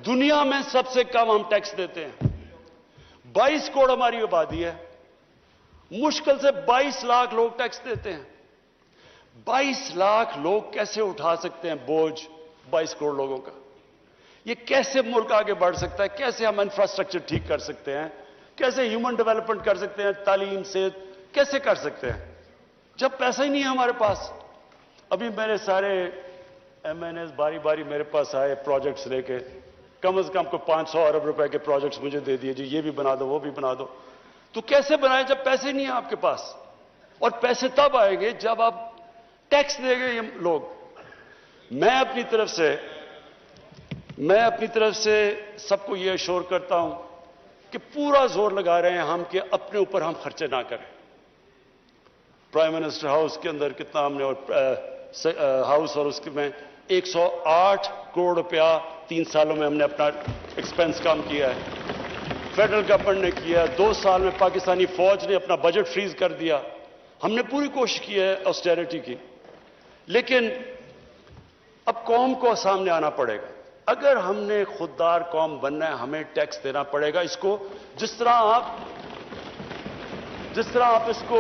دنیا میں سب سے کم ہم ٹیکس دیتے ہیں. 22 کروڑ ہماری آبادی ہے، مشکل سے 22 لاکھ لوگ ٹیکس دیتے ہیں. 22 لاکھ لوگ کیسے اٹھا سکتے ہیں بوجھ 22 کروڑ لوگوں کا؟ یہ کیسے ملک آگے بڑھ سکتا ہے؟ کیسے ہم انفراسٹرکچر ٹھیک کر سکتے ہیں؟ کیسے ہیومن ڈیولپمنٹ کر سکتے ہیں؟ تعلیم سے کیسے کر سکتے ہیں جب پیسہ ہی نہیں ہے ہمارے پاس؟ ابھی میرے سارے ایم این ایز باری باری میرے پاس آئے پروجیکٹس لے کے، کم از کم کو 500 ارب روپے کے پروجیکٹس مجھے دے دیے، جی یہ بھی بنا دو وہ بھی بنا دو. تو کیسے بنائیں جب پیسے نہیں ہیں آپ کے پاس؟ اور پیسے تب آئیں گے جب آپ ٹیکس دیں گے یہ لوگ. میں اپنی طرف سے سب کو یہ اشور کرتا ہوں کہ پورا زور لگا رہے ہیں ہم کہ اپنے اوپر ہم خرچے نہ کریں. پرائم منسٹر ہاؤس کے اندر کتنا ہم نے، اور ہاؤس اور اس میں 108 کروڑ روپیہ 3 سالوں میں ہم نے اپنا ایکسپنس کام کیا ہے. فیڈرل گورنمنٹ نے کیا ہے. 2 سال میں پاکستانی فوج نے اپنا بجٹ فریز کر دیا. ہم نے پوری کوشش کی ہے آسٹیرٹی کی. لیکن اب قوم کو سامنے آنا پڑے گا. اگر ہم نے خوددار قوم بننا ہے ہمیں ٹیکس دینا پڑے گا. اس کو جس طرح آپ اس کو